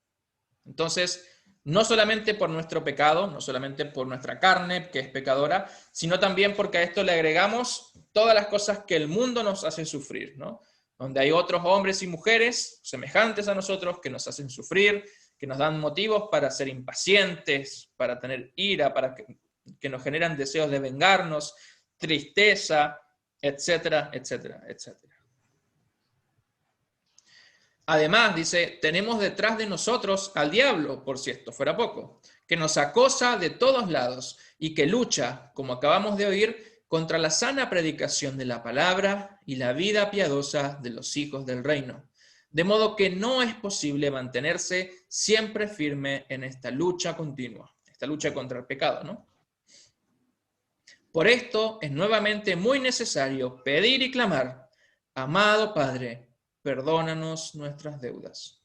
Entonces, no solamente por nuestro pecado, no solamente por nuestra carne, que es pecadora, sino también porque a esto le agregamos todas las cosas que el mundo nos hace sufrir, ¿no? Donde hay otros hombres y mujeres semejantes a nosotros que nos hacen sufrir, que nos dan motivos para ser impacientes, para tener ira, para que nos generan deseos de vengarnos, tristeza, etcétera, etcétera, etcétera. Además, dice, tenemos detrás de nosotros al diablo, por si esto fuera poco, que nos acosa de todos lados y que lucha, como acabamos de oír, contra la sana predicación de la palabra y la vida piadosa de los hijos del reino. De modo que no es posible mantenerse siempre firme en esta lucha continua, esta lucha contra el pecado, ¿no? Por esto es nuevamente muy necesario pedir y clamar, amado Padre, perdónanos nuestras deudas.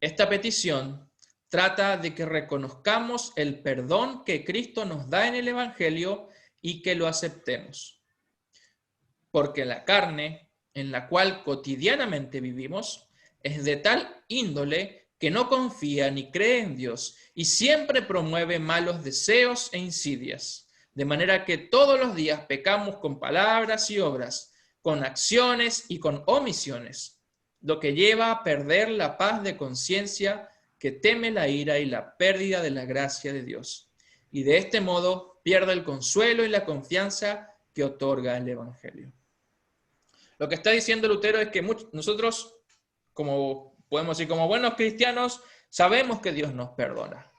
Esta petición trata de que reconozcamos el perdón que Cristo nos da en el Evangelio y que lo aceptemos. Porque la carne, en la cual cotidianamente vivimos, es de tal índole que no confía ni cree en Dios y siempre promueve malos deseos e insidias, de manera que todos los días pecamos con palabras y obras, con acciones y con omisiones, lo que lleva a perder la paz de conciencia que teme la ira y la pérdida de la gracia de Dios. Y de este modo pierde el consuelo y la confianza que otorga el Evangelio. Lo que está diciendo Lutero es que nosotros, como podemos decir, como buenos cristianos, sabemos que Dios nos perdona.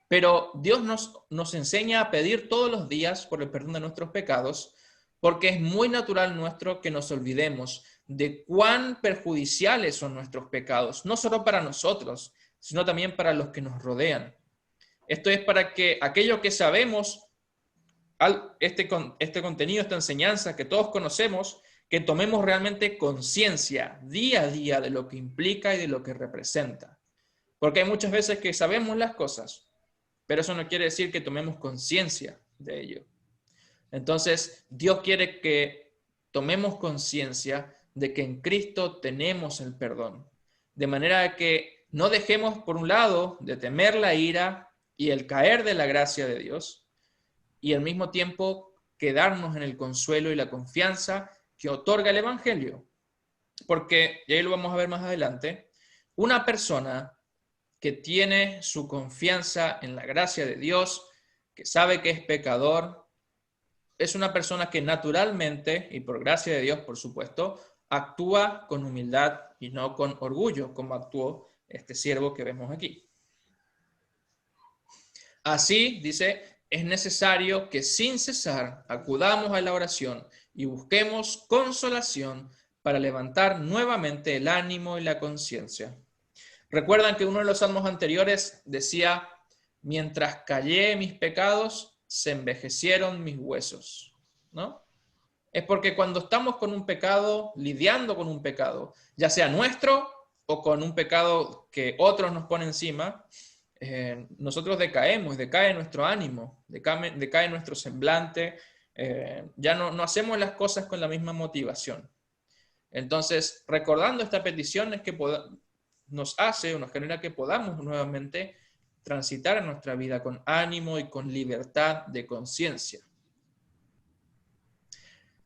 Pero Dios nos enseña a pedir todos los días por el perdón de nuestros pecados, porque es muy natural nuestro que nos olvidemos de cuán perjudiciales son nuestros pecados, no solo para nosotros, sino también para los que nos rodean. Esto es para que aquello que sabemos, este contenido, esta enseñanza que todos conocemos, que tomemos realmente conciencia día a día de lo que implica y de lo que representa. Porque hay muchas veces que sabemos las cosas, pero eso no quiere decir que tomemos conciencia de ello. Entonces, Dios quiere que tomemos conciencia de que en Cristo tenemos el perdón. De manera que no dejemos, por un lado, de temer la ira y el caer de la gracia de Dios, y al mismo tiempo quedarnos en el consuelo y la confianza que otorga el Evangelio. Porque, y ahí lo vamos a ver más adelante, una persona que tiene su confianza en la gracia de Dios, que sabe que es pecador, es una persona que naturalmente, y por gracia de Dios, por supuesto, actúa con humildad y no con orgullo, como actuó este siervo que vemos aquí. Así, dice, es necesario que sin cesar acudamos a la oración y busquemos consolación para levantar nuevamente el ánimo y la conciencia. Recuerdan que uno de los salmos anteriores decía, mientras callé mis pecados, se envejecieron mis huesos, ¿no? Es porque cuando estamos con un pecado, lidiando con un pecado, ya sea nuestro o con un pecado que otros nos ponen encima, nosotros decaemos, decae nuestro ánimo, decae nuestro semblante, ya no hacemos las cosas con la misma motivación. Entonces, recordando esta petición es que nos hace o nos genera que podamos nuevamente transitar en nuestra vida con ánimo y con libertad de conciencia.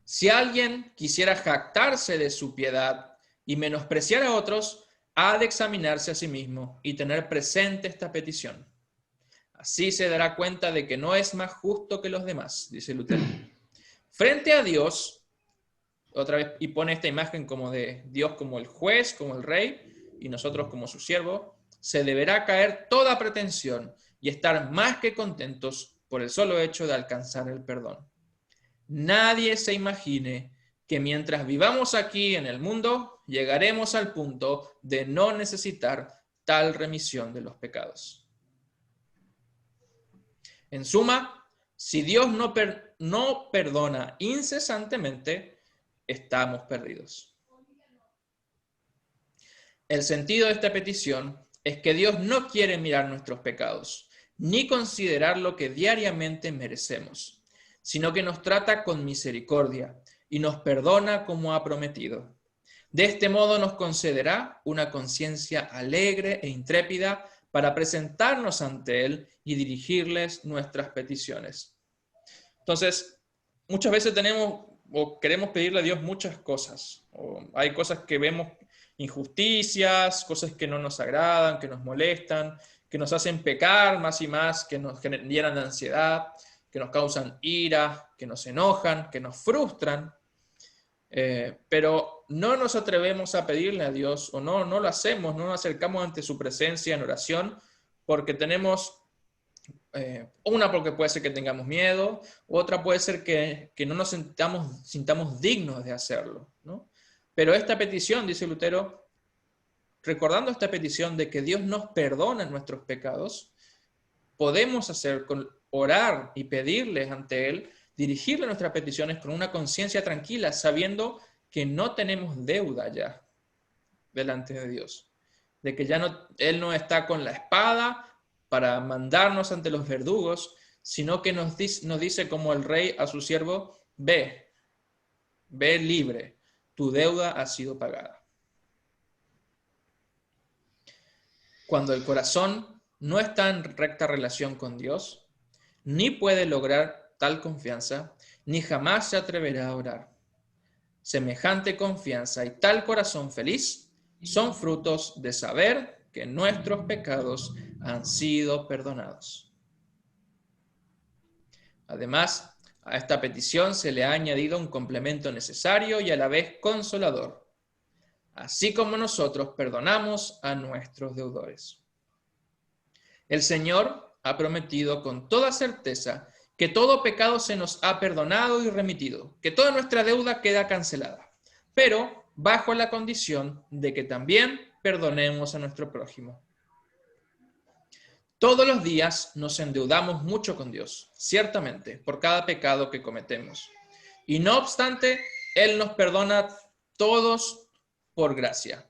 Si alguien quisiera jactarse de su piedad y menospreciar a otros, ha de examinarse a sí mismo y tener presente esta petición. Así se dará cuenta de que no es más justo que los demás, dice Lutero. Frente a Dios, otra vez, y pone esta imagen como de Dios como el juez, como el rey, y nosotros como su siervo, se deberá caer toda pretensión y estar más que contentos por el solo hecho de alcanzar el perdón. Nadie se imagine que mientras vivamos aquí en el mundo, llegaremos al punto de no necesitar tal remisión de los pecados. En suma, si Dios no perdona incesantemente, estamos perdidos. El sentido de esta petición es que Dios no quiere mirar nuestros pecados, ni considerar lo que diariamente merecemos, sino que nos trata con misericordia y nos perdona como ha prometido. De este modo nos concederá una conciencia alegre e intrépida para presentarnos ante Él y dirigirles nuestras peticiones. Entonces, muchas veces tenemos o queremos pedirle a Dios muchas cosas. O hay cosas que vemos, injusticias, cosas que no nos agradan, que nos molestan, que nos hacen pecar más y más, que nos llenan de ansiedad, que nos causan ira, que nos enojan, que nos frustran. Pero no nos atrevemos a pedirle a Dios, o no lo hacemos, no nos acercamos ante su presencia en oración, porque tenemos, una porque puede ser que tengamos miedo, otra puede ser que no nos sintamos dignos de hacerlo, ¿no? Pero esta petición, dice Lutero, recordando esta petición de que Dios nos perdona nuestros pecados, podemos orar y pedirles ante Él, dirigirle nuestras peticiones con una conciencia tranquila, sabiendo que no tenemos deuda ya delante de Dios, de que Él no está con la espada para mandarnos ante los verdugos, sino que nos dice como el rey a su siervo, ve libre, tu deuda ha sido pagada. Cuando el corazón no está en recta relación con Dios, ni puede lograr tal confianza, ni jamás se atreverá a orar. Semejante confianza y tal corazón feliz son frutos de saber que nuestros pecados han sido perdonados. Además, a esta petición se le ha añadido un complemento necesario y a la vez consolador, así como nosotros perdonamos a nuestros deudores. El Señor ha prometido con toda certeza que todo pecado se nos ha perdonado y remitido, que toda nuestra deuda queda cancelada, pero bajo la condición de que también perdonemos a nuestro prójimo. Todos los días nos endeudamos mucho con Dios, ciertamente, por cada pecado que cometemos. Y no obstante, Él nos perdona todos por gracia.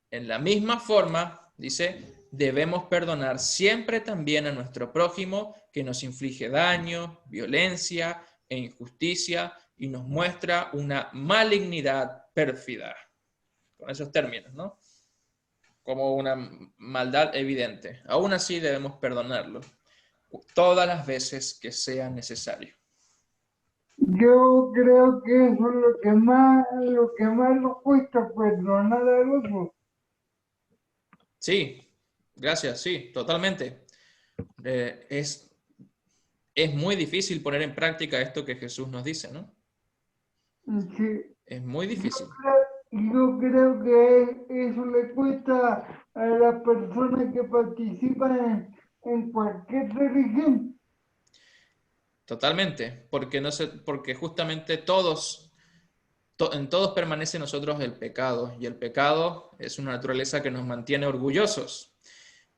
En la misma forma, dice, debemos perdonar siempre también a nuestro prójimo que nos inflige daño, violencia e injusticia y nos muestra una malignidad pérfida. Con esos términos, ¿no? Como una maldad evidente. Aún así debemos perdonarlo todas las veces que sea necesario. Yo creo que eso es lo que más nos cuesta, perdonar al otro. Sí, gracias, sí, totalmente. Es muy difícil poner en práctica esto que Jesús nos dice, ¿no? Sí. Es muy difícil. Yo creo que eso le cuesta a las personas que participan en cualquier religión. Totalmente, porque justamente en todos permanece en nosotros el pecado, y el pecado es una naturaleza que nos mantiene orgullosos.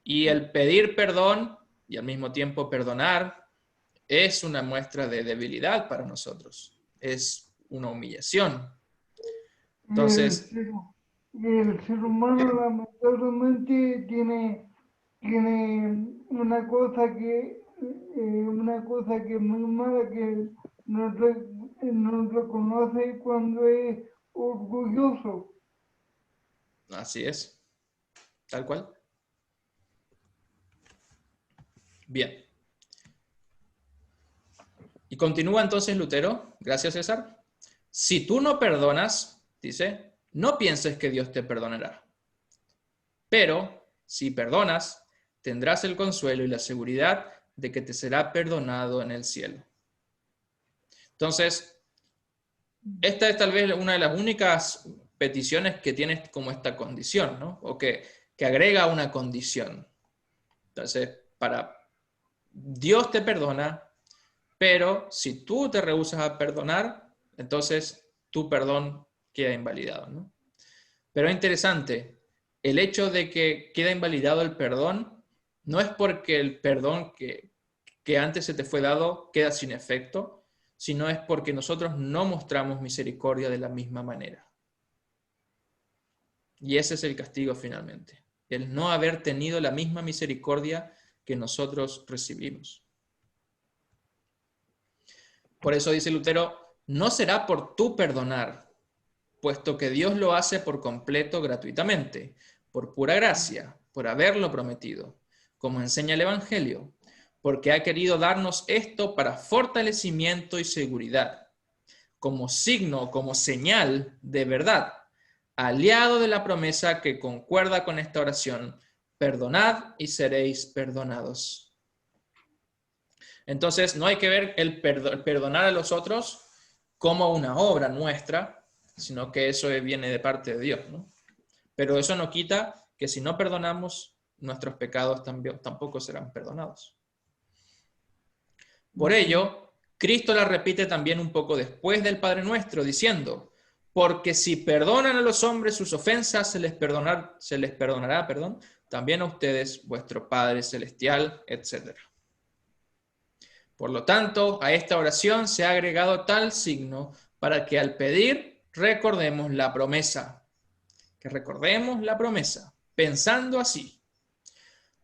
Y el pedir perdón y al mismo tiempo perdonar es una muestra de debilidad para nosotros, es una humillación. Entonces, el ser humano lamentablemente tiene una cosa que es muy mala, que no reconoce cuando es orgulloso. Así es, tal cual. Bien. Y continúa entonces Lutero, gracias César. Si tú no perdonas, dice, no pienses que Dios te perdonará. Pero si perdonas, tendrás el consuelo y la seguridad de que te será perdonado en el cielo. Entonces, esta es tal vez una de las únicas peticiones que tiene como esta condición, ¿no? O que agrega una condición. Entonces, Dios te perdona, pero si tú te rehusas a perdonar, entonces tu perdón queda invalidado, ¿no? Pero es interesante, el hecho de que queda invalidado el perdón no es porque el perdón que antes se te fue dado queda sin efecto, sino es porque nosotros no mostramos misericordia de la misma manera. Y ese es el castigo finalmente, el no haber tenido la misma misericordia que nosotros recibimos. Por eso dice Lutero, no será por tu perdonar, puesto que Dios lo hace por completo gratuitamente, por pura gracia, por haberlo prometido, como enseña el Evangelio, porque ha querido darnos esto para fortalecimiento y seguridad, como signo, como señal de verdad, aliado de la promesa que concuerda con esta oración, perdonad y seréis perdonados. Entonces, no hay que ver el perdonar a los otros como una obra nuestra, sino que eso viene de parte de Dios, ¿no? Pero eso no quita que si no perdonamos, nuestros pecados tampoco serán perdonados. Por ello, Cristo la repite también un poco después del Padre Nuestro, diciendo, porque si perdonan a los hombres sus ofensas, se les perdonará, también a ustedes, vuestro Padre Celestial, etc. Por lo tanto, a esta oración se ha agregado tal signo para que al pedir recordemos la promesa. Que recordemos la promesa, pensando así.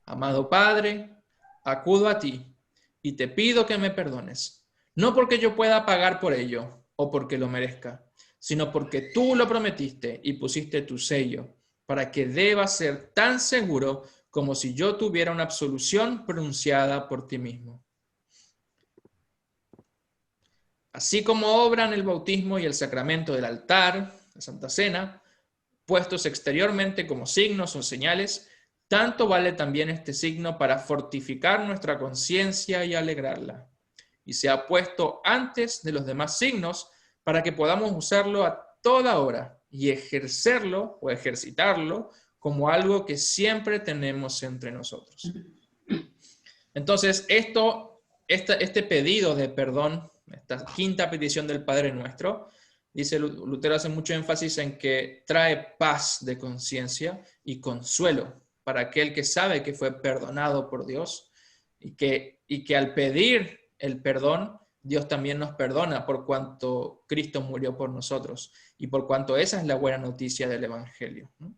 Amado Padre, acudo a ti y te pido que me perdones, no porque yo pueda pagar por ello o porque lo merezca, sino porque tú lo prometiste y pusiste tu sello, para que deba ser tan seguro como si yo tuviera una absolución pronunciada por ti mismo. Así como obran el bautismo y el sacramento del altar, la Santa Cena, puestos exteriormente como signos o señales, tanto vale también este signo para fortificar nuestra conciencia y alegrarla. Y se ha puesto antes de los demás signos para que podamos usarlo a toda hora y ejercerlo o ejercitarlo como algo que siempre tenemos entre nosotros. Entonces, este pedido de perdón, esta quinta petición del Padre Nuestro, dice Lutero, hace mucho énfasis en que trae paz de conciencia y consuelo para aquel que sabe que fue perdonado por Dios y que al pedir el perdón, Dios también nos perdona por cuanto Cristo murió por nosotros y por cuanto esa es la buena noticia del Evangelio, ¿no?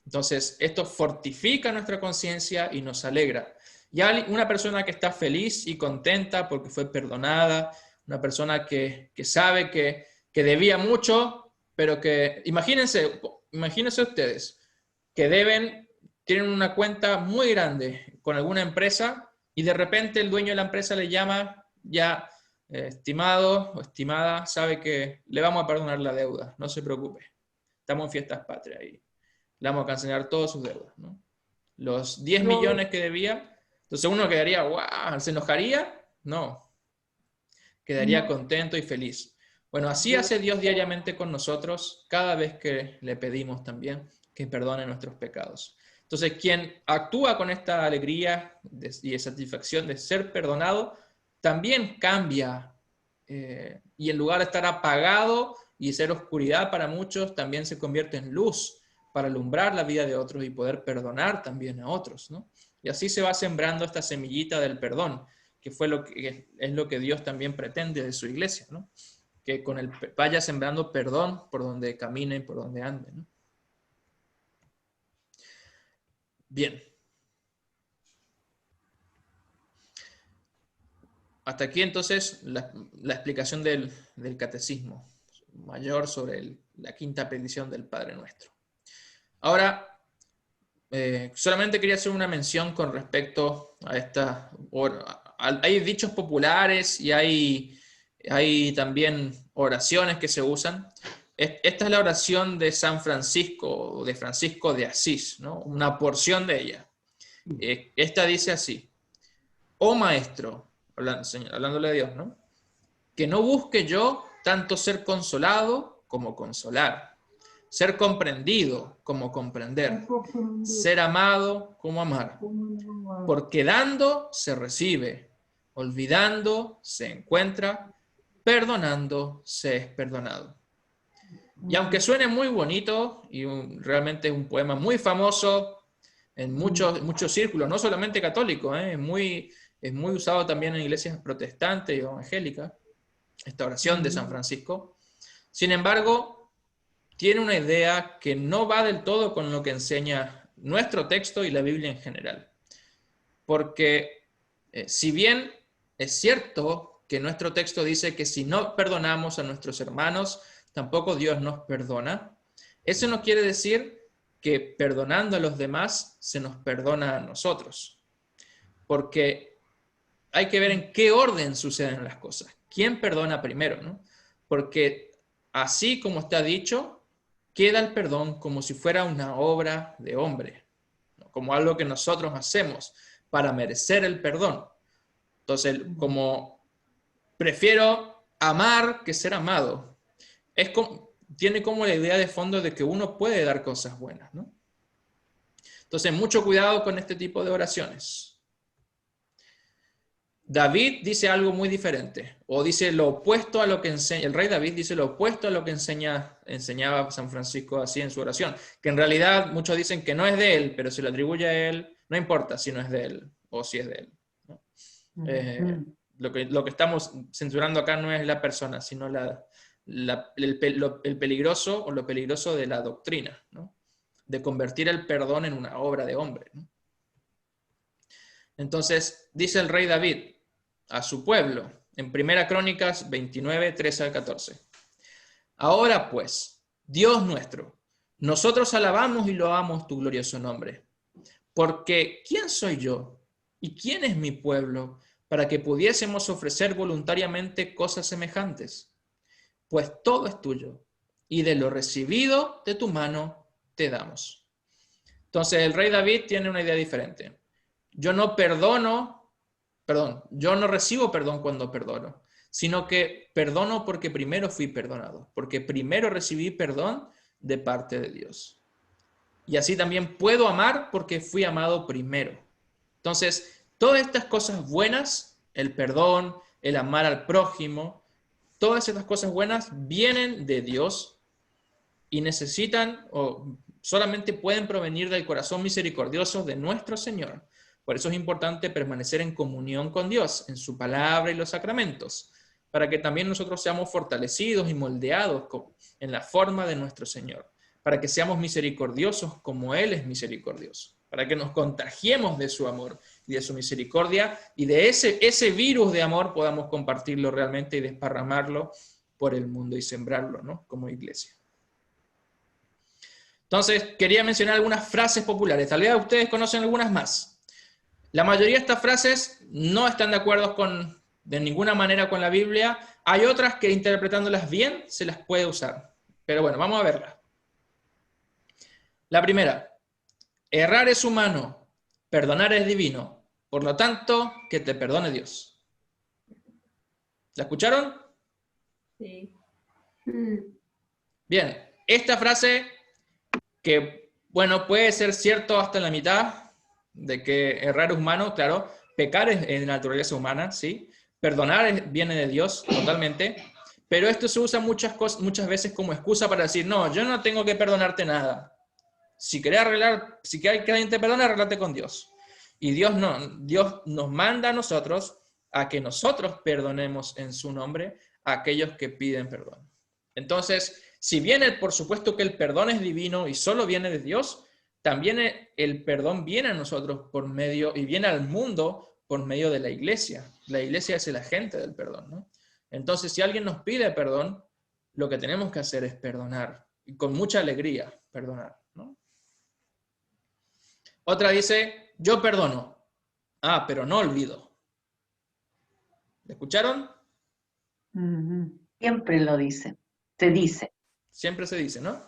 Entonces, esto fortifica nuestra conciencia y nos alegra. Ya una persona que está feliz y contenta porque fue perdonada, una persona que sabe que debía mucho, pero que, imagínense ustedes, que tienen una cuenta muy grande con alguna empresa y de repente el dueño de la empresa le llama ya, estimado o estimada, sabe que le vamos a perdonar la deuda, no se preocupe, estamos en fiestas patrias y le vamos a cancelar todas sus deudas, ¿no? Los 10 millones que debía, entonces uno quedaría, wow, ¿se enojaría? No, quedaría contento y feliz. Bueno, así hace Dios diariamente con nosotros cada vez que le pedimos también que perdone nuestros pecados. Entonces, quien actúa con esta alegría y de satisfacción de ser perdonado, también cambia y en lugar de estar apagado y ser oscuridad para muchos, también se convierte en luz para alumbrar la vida de otros y poder perdonar también a otros, ¿no? Y así se va sembrando esta semillita del perdón, que es lo que Dios también pretende de su iglesia, ¿no? Que vaya sembrando perdón por donde camine y por donde ande, ¿no? Bien. Hasta aquí entonces la explicación del catecismo mayor sobre la quinta petición del Padre Nuestro. Ahora, solamente quería hacer una mención con respecto a esta... Hay dichos populares y hay también oraciones que se usan. Esta es la oración de San Francisco, o de Francisco de Asís, ¿no? Una porción de ella. Esta dice así: oh Maestro, hablándole a Dios, ¿no? Que no busque yo tanto ser consolado como consolar, ser comprendido como comprender, ser amado como amar, porque dando se recibe, olvidando se encuentra, perdonando se es perdonado. Y aunque suene muy bonito, y realmente es un poema muy famoso en muchos círculos, no solamente católicos, es muy usado también en iglesias protestantes y evangélicas, esta oración de San Francisco. Sin embargo, tiene una idea que no va del todo con lo que enseña nuestro texto y la Biblia en general. Porque si bien es cierto que nuestro texto dice que si no perdonamos a nuestros hermanos, tampoco Dios nos perdona, eso no quiere decir que perdonando a los demás se nos perdona a nosotros. Porque hay que ver en qué orden suceden las cosas. ¿Quién perdona primero, no? Porque así como está dicho, queda el perdón como si fuera una obra de hombre, ¿no? Como algo que nosotros hacemos para merecer el perdón. Entonces, como prefiero amar que ser amado, tiene como la idea de fondo de que uno puede dar cosas buenas, ¿no? Entonces, mucho cuidado con este tipo de oraciones. David dice algo muy diferente, o dice lo opuesto a lo que enseña, el rey David dice lo opuesto a lo que enseñaba San Francisco así en su oración, que en realidad muchos dicen que no es de él, pero se lo atribuye a él, no importa si no es de él o si es de él, ¿no? Lo que estamos censurando acá no es la persona, sino el peligroso o lo peligroso de la doctrina, ¿no? De convertir el perdón en una obra de hombre, ¿no? Entonces, dice el rey David a su pueblo, en 1 Crónicas 29, 13 al 14. Ahora pues, Dios nuestro, nosotros alabamos y loamos tu glorioso nombre. Porque, ¿quién soy yo? ¿Y quién es mi pueblo para que pudiésemos ofrecer voluntariamente cosas semejantes? Pues todo es tuyo, y de lo recibido de tu mano te damos. Entonces, el rey David tiene una idea diferente. Yo no recibo perdón cuando perdono, sino que perdono porque primero fui perdonado, porque primero recibí perdón de parte de Dios. Y así también puedo amar porque fui amado primero. Entonces, todas estas cosas buenas, el perdón, el amar al prójimo, todas estas cosas buenas vienen de Dios y necesitan o solamente pueden provenir del corazón misericordioso de nuestro Señor. Por eso es importante permanecer en comunión con Dios, en su palabra y los sacramentos, para que también nosotros seamos fortalecidos y moldeados en la forma de nuestro Señor, para que seamos misericordiosos como Él es misericordioso, para que nos contagiemos de su amor y de su misericordia, y de ese virus de amor podamos compartirlo realmente y desparramarlo por el mundo y sembrarlo, ¿no? Como iglesia. Entonces, quería mencionar algunas frases populares. Tal vez ustedes conocen algunas más. La mayoría de estas frases no están de acuerdo de ninguna manera con la Biblia. Hay otras que interpretándolas bien se las puede usar. Pero bueno, vamos a verlas. La primera: errar es humano, perdonar es divino. Por lo tanto, que te perdone Dios. ¿La escucharon? Sí. Bien, esta frase que, bueno, puede ser cierto hasta la mitad, de que errar es humano, claro, pecar es de naturaleza humana, ¿sí? Perdonar viene de Dios, totalmente, pero esto se usa muchas veces como excusa para decir, no, yo no tengo que perdonarte nada. Si querés si querés que alguien te perdone, arreglate con Dios. Y Dios nos manda a nosotros a que nosotros perdonemos en su nombre a aquellos que piden perdón. Entonces, si bien por supuesto que el perdón es divino y solo viene de Dios, también el perdón viene a nosotros por medio, y viene al mundo por medio de la iglesia. La iglesia es el agente del perdón, ¿no? Entonces, si alguien nos pide perdón, lo que tenemos que hacer es perdonar, y con mucha alegría perdonar, ¿no? Otra dice, yo perdono. Ah, pero no olvido. ¿Le escucharon? Siempre lo dice, se dice. Siempre se dice, ¿no?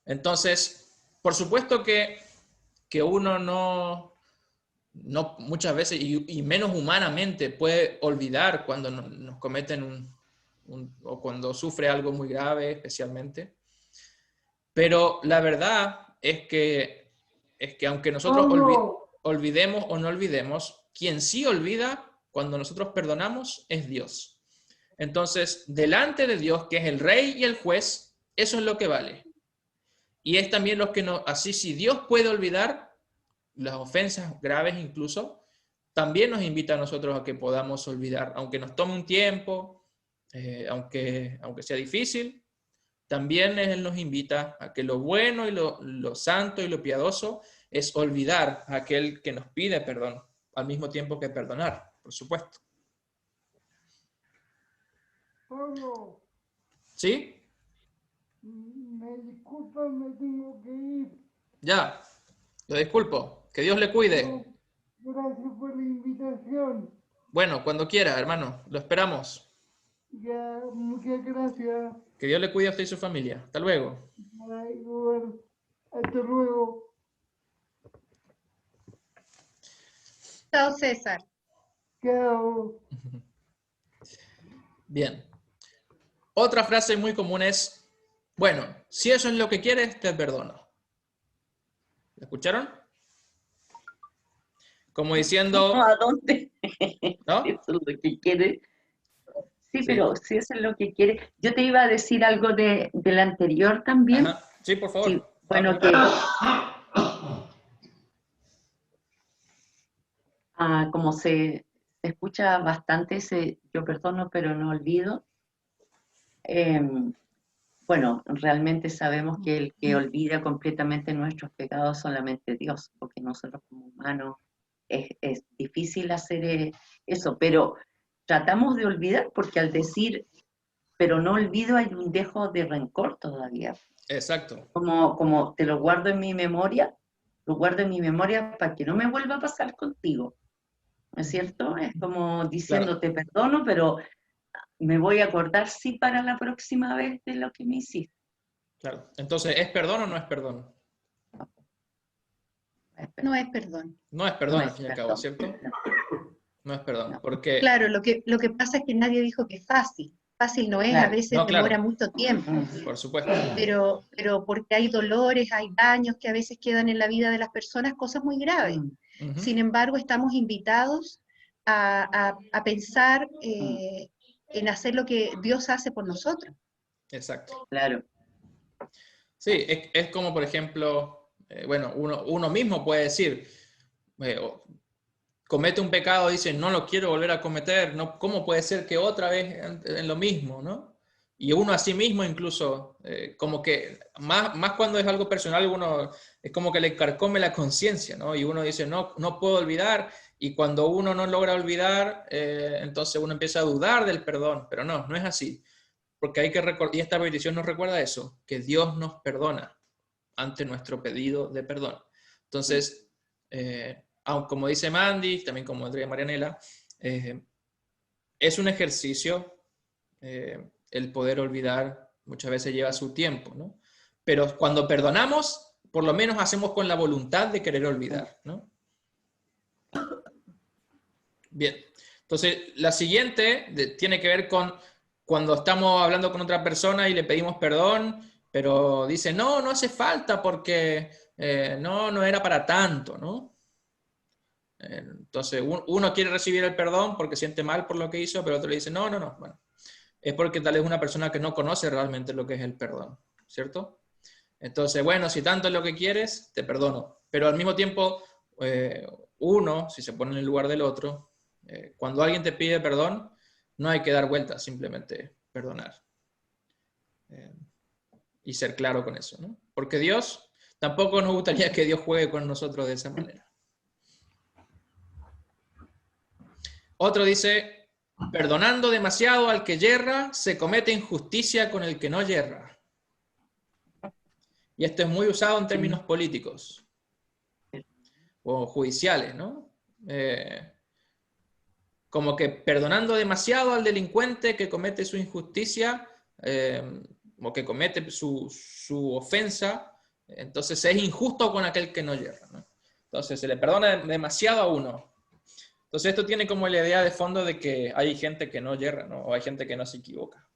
Entonces, por supuesto que uno no muchas veces, y menos humanamente, puede olvidar cuando nos cometen o cuando sufre algo muy grave, especialmente. Pero la verdad es que aunque nosotros olvidemos o no olvidemos, quien sí olvida cuando nosotros perdonamos es Dios. Entonces, delante de Dios, que es el Rey y el Juez, eso es lo que vale. Y es también lo que nos... Así, si Dios puede olvidar las ofensas graves incluso, también nos invita a nosotros a que podamos olvidar, aunque nos tome un tiempo, aunque sea difícil, también Él nos invita a que lo bueno y lo santo y lo piadoso es olvidar a aquel que nos pide perdón, al mismo tiempo que perdonar, por supuesto. Pablo, ¿Sí? me disculpa, me tengo que ir. Ya, lo disculpo. Que Dios le cuide. Gracias por la invitación. Bueno, cuando quiera, hermano, lo esperamos. Ya, muchas gracias. Que Dios le cuide a usted y su familia. Hasta luego. Ay, bueno, hasta luego. Chao, César. Chao. Bien. Otra frase muy común es, bueno, si eso es lo que quieres, te perdono. ¿La escucharon? Como diciendo... ¿A dónde? ¿No? Eso es lo que quiere. Sí, pero si eso es lo que quiere. Yo te iba a decir algo del anterior también. Ajá. Sí, por favor. Sí, bueno, que como se escucha bastante ese yo perdono pero no olvido. Bueno, realmente sabemos que el que olvida completamente nuestros pecados solamente Dios, porque nosotros como humanos es difícil hacer eso, pero tratamos de olvidar porque al decir pero no olvido hay un dejo de rencor todavía. Exacto. Como te lo guardo en mi memoria para que no me vuelva a pasar contigo, ¿no es cierto? Es como diciendo, te perdono, pero me voy a acordar sí para la próxima vez de lo que me hiciste. Claro. Entonces, ¿es perdón o no es perdón? No es perdón. No es perdón, No al es fin y al perdón. cabo, ¿cierto? No es perdón, porque... Claro, lo que pasa es que nadie dijo que es fácil. Fácil no es, Claro. a veces No, claro. demora mucho tiempo. Por supuesto. Pero porque hay dolores, hay daños que a veces quedan en la vida de las personas, cosas muy graves. Ujú. Sin embargo, estamos invitados a pensar en hacer lo que Dios hace por nosotros. Exacto. Claro. Sí, es como, por ejemplo, bueno, uno mismo puede decir, comete un pecado, dice, no lo quiero volver a cometer, no, ¿cómo puede ser que otra vez en lo mismo, no? Y uno a sí mismo incluso, como que, más cuando es algo personal, uno es como que le carcome la conciencia, ¿no? Y uno dice, no puedo olvidar, y cuando uno no logra olvidar, entonces uno empieza a dudar del perdón, pero no es así. Porque hay que recordar, y esta petición nos recuerda eso, que Dios nos perdona ante nuestro pedido de perdón. Entonces, aunque como dice Mandy, también como dice Marianela, es un ejercicio, el poder olvidar muchas veces lleva su tiempo, ¿no? Pero cuando perdonamos, por lo menos hacemos con la voluntad de querer olvidar, ¿no? Bien, entonces la siguiente tiene que ver con cuando estamos hablando con otra persona y le pedimos perdón, pero dice, no hace falta porque no era para tanto, ¿no? Entonces uno quiere recibir el perdón porque siente mal por lo que hizo, pero otro le dice, no, bueno, es porque tal vez una persona que no conoce realmente lo que es el perdón, ¿cierto? Entonces, bueno, si tanto es lo que quieres, te perdono, pero al mismo tiempo, uno, si se pone en el lugar del otro, cuando alguien te pide perdón, no hay que dar vueltas, simplemente perdonar. Y ser claro con eso, ¿no? Porque Dios tampoco nos gustaría que Dios juegue con nosotros de esa manera. Otro dice, perdonando demasiado al que yerra, se comete injusticia con el que no yerra. Y esto es muy usado en términos políticos o judiciales, ¿no? Como que perdonando demasiado al delincuente que comete su injusticia o que comete su ofensa, entonces es injusto con aquel que no yerra, ¿no? Entonces se le perdona demasiado a uno. Entonces esto tiene como la idea de fondo de que hay gente que no yerra, ¿no? O hay gente que no se equivoca.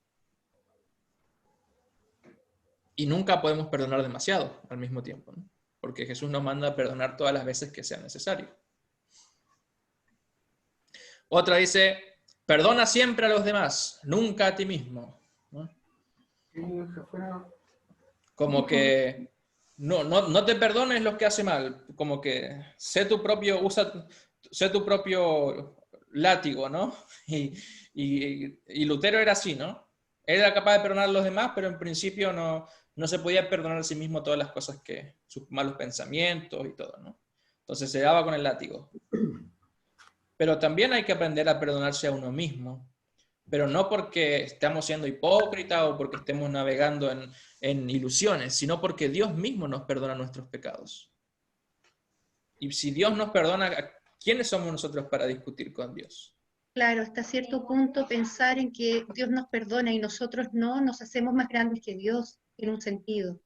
Y nunca podemos perdonar demasiado al mismo tiempo, ¿no? Porque Jesús nos manda a perdonar todas las veces que sea necesario. Otra dice, perdona siempre a los demás, nunca a ti mismo, ¿no? Como que no te perdones los que hace mal, como que sé tu propio látigo, ¿no? Y Lutero era así, ¿no? Él era capaz de perdonar a los demás, pero en principio no se podía perdonar a sí mismo todas las cosas sus malos pensamientos y todo, ¿no? Entonces se daba con el látigo. Pero también hay que aprender a perdonarse a uno mismo, pero no porque estamos siendo hipócritas o porque estemos navegando en ilusiones, sino porque Dios mismo nos perdona nuestros pecados. Y si Dios nos perdona, ¿quiénes somos nosotros para discutir con Dios? Claro, hasta cierto punto pensar en que Dios nos perdona y nosotros no, nos hacemos más grandes que Dios, en un sentido.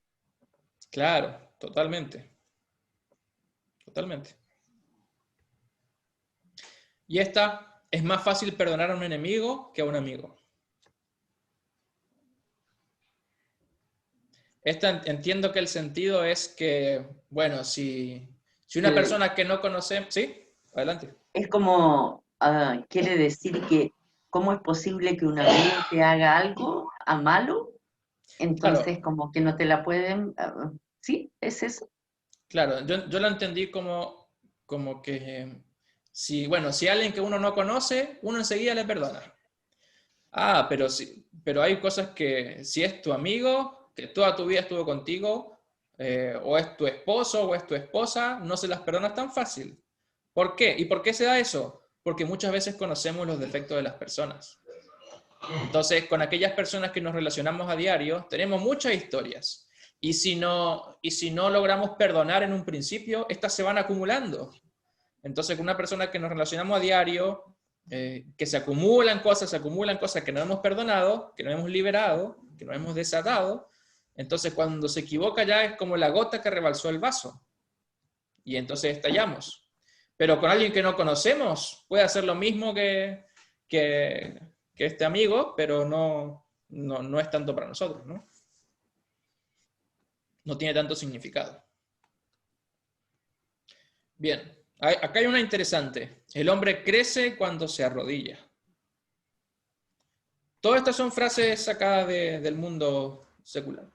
Claro, totalmente. Totalmente. Y esta, es más fácil perdonar a un enemigo que a un amigo. Esta entiendo que el sentido es que, bueno, si una persona que no conocemos... ¿Sí? Adelante. Es como, quiere decir que, ¿cómo es posible que un amigo te haga algo a malo? Entonces, Claro. como que no te la pueden... ¿sí? ¿Es eso? Claro, yo lo entendí como que si alguien que uno no conoce, uno enseguida le perdona. Ah, pero hay cosas que si es tu amigo, que toda tu vida estuvo contigo, o es tu esposo o es tu esposa, no se las perdonas tan fácil. ¿Por qué? ¿Y por qué se da eso? Porque muchas veces conocemos los defectos de las personas. Entonces, con aquellas personas que nos relacionamos a diario, tenemos muchas historias. Y si no logramos perdonar en un principio, estas se van acumulando. Entonces, con una persona que nos relacionamos a diario, que se acumulan cosas que no hemos perdonado, que no hemos liberado, que no hemos desatado, entonces cuando se equivoca ya es como la gota que rebalsó el vaso. Y entonces estallamos. Pero con alguien que no conocemos, puede hacer lo mismo que este amigo, pero no es tanto para nosotros, ¿no? No tiene tanto significado. Bien, acá hay una interesante. El hombre crece cuando se arrodilla. Todas estas son frases sacadas del mundo secular.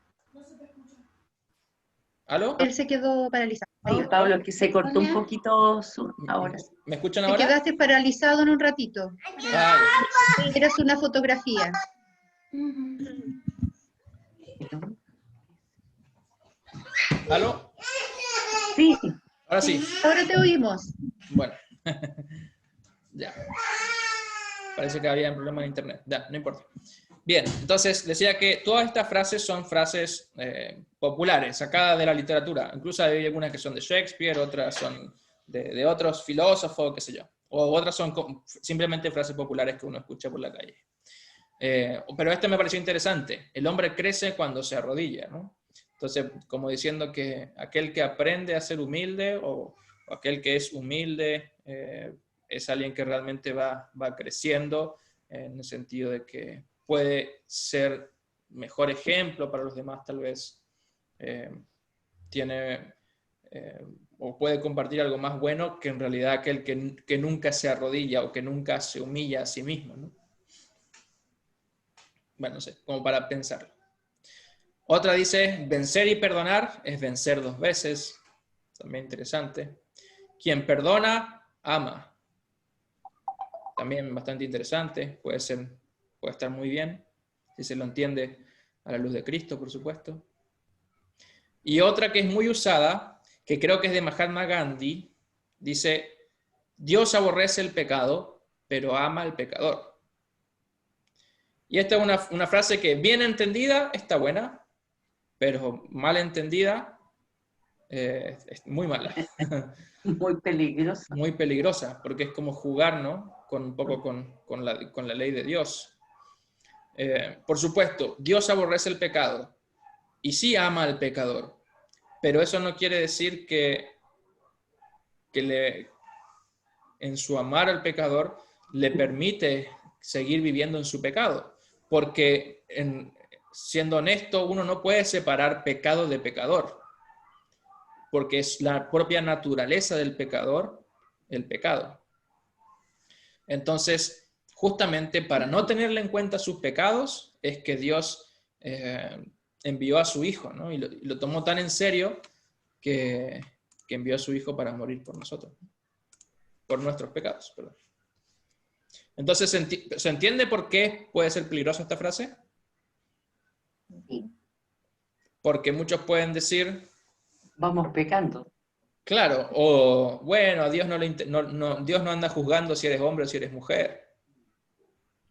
¿Aló? Él se quedó paralizado. Sí, Pablo, que se cortó un poquito ahora. ¿Me escuchan Te ahora? quedaste paralizado en un ratito. Eras una fotografía. ¿Aló? Sí. Ahora sí. Ahora te oímos. Bueno. Ya. Parece que había un problema de internet. Ya, no importa. Bien, entonces decía que todas estas frases son frases populares, sacadas de la literatura. Incluso hay algunas que son de Shakespeare, otras son de otros filósofos, qué sé yo. O otras son simplemente frases populares que uno escucha por la calle. Pero este me pareció interesante. El hombre crece cuando se arrodilla, ¿no? Entonces, como diciendo que aquel que aprende a ser humilde o aquel que es humilde es alguien que realmente va creciendo en el sentido de que puede ser mejor ejemplo para los demás, tal vez tiene o puede compartir algo más bueno que en realidad aquel que nunca se arrodilla o que nunca se humilla a sí mismo, ¿no? Bueno, no sé, como para pensarlo. Otra dice, vencer y perdonar es vencer dos veces. También interesante. Quien perdona, ama. También bastante interesante. Puede estar muy bien, si se lo entiende a la luz de Cristo, por supuesto. Y otra que es muy usada, que creo que es de Mahatma Gandhi, dice, Dios aborrece el pecado, pero ama al pecador. Y esta es una frase que bien entendida está buena, pero mal entendida es muy mala. Muy peligrosa. Muy peligrosa, porque es como jugar, ¿no? Un poco con la ley de Dios. Por supuesto, Dios aborrece el pecado y sí ama al pecador, pero eso no quiere decir que en su amar al pecador le permite seguir viviendo en su pecado, porque siendo honesto, uno no puede separar pecado de pecador, porque es la propia naturaleza del pecador el pecado. Entonces, justamente para no tenerle en cuenta sus pecados, es que Dios envió a su Hijo, ¿no? Y lo tomó tan en serio que envió a su Hijo para morir por nosotros, por nuestros pecados, perdón. Entonces, ¿se entiende por qué puede ser peligrosa esta frase? Sí. Porque muchos pueden decir, Vamos pecando. claro, o bueno, a Dios Dios no anda juzgando si eres hombre o si eres mujer,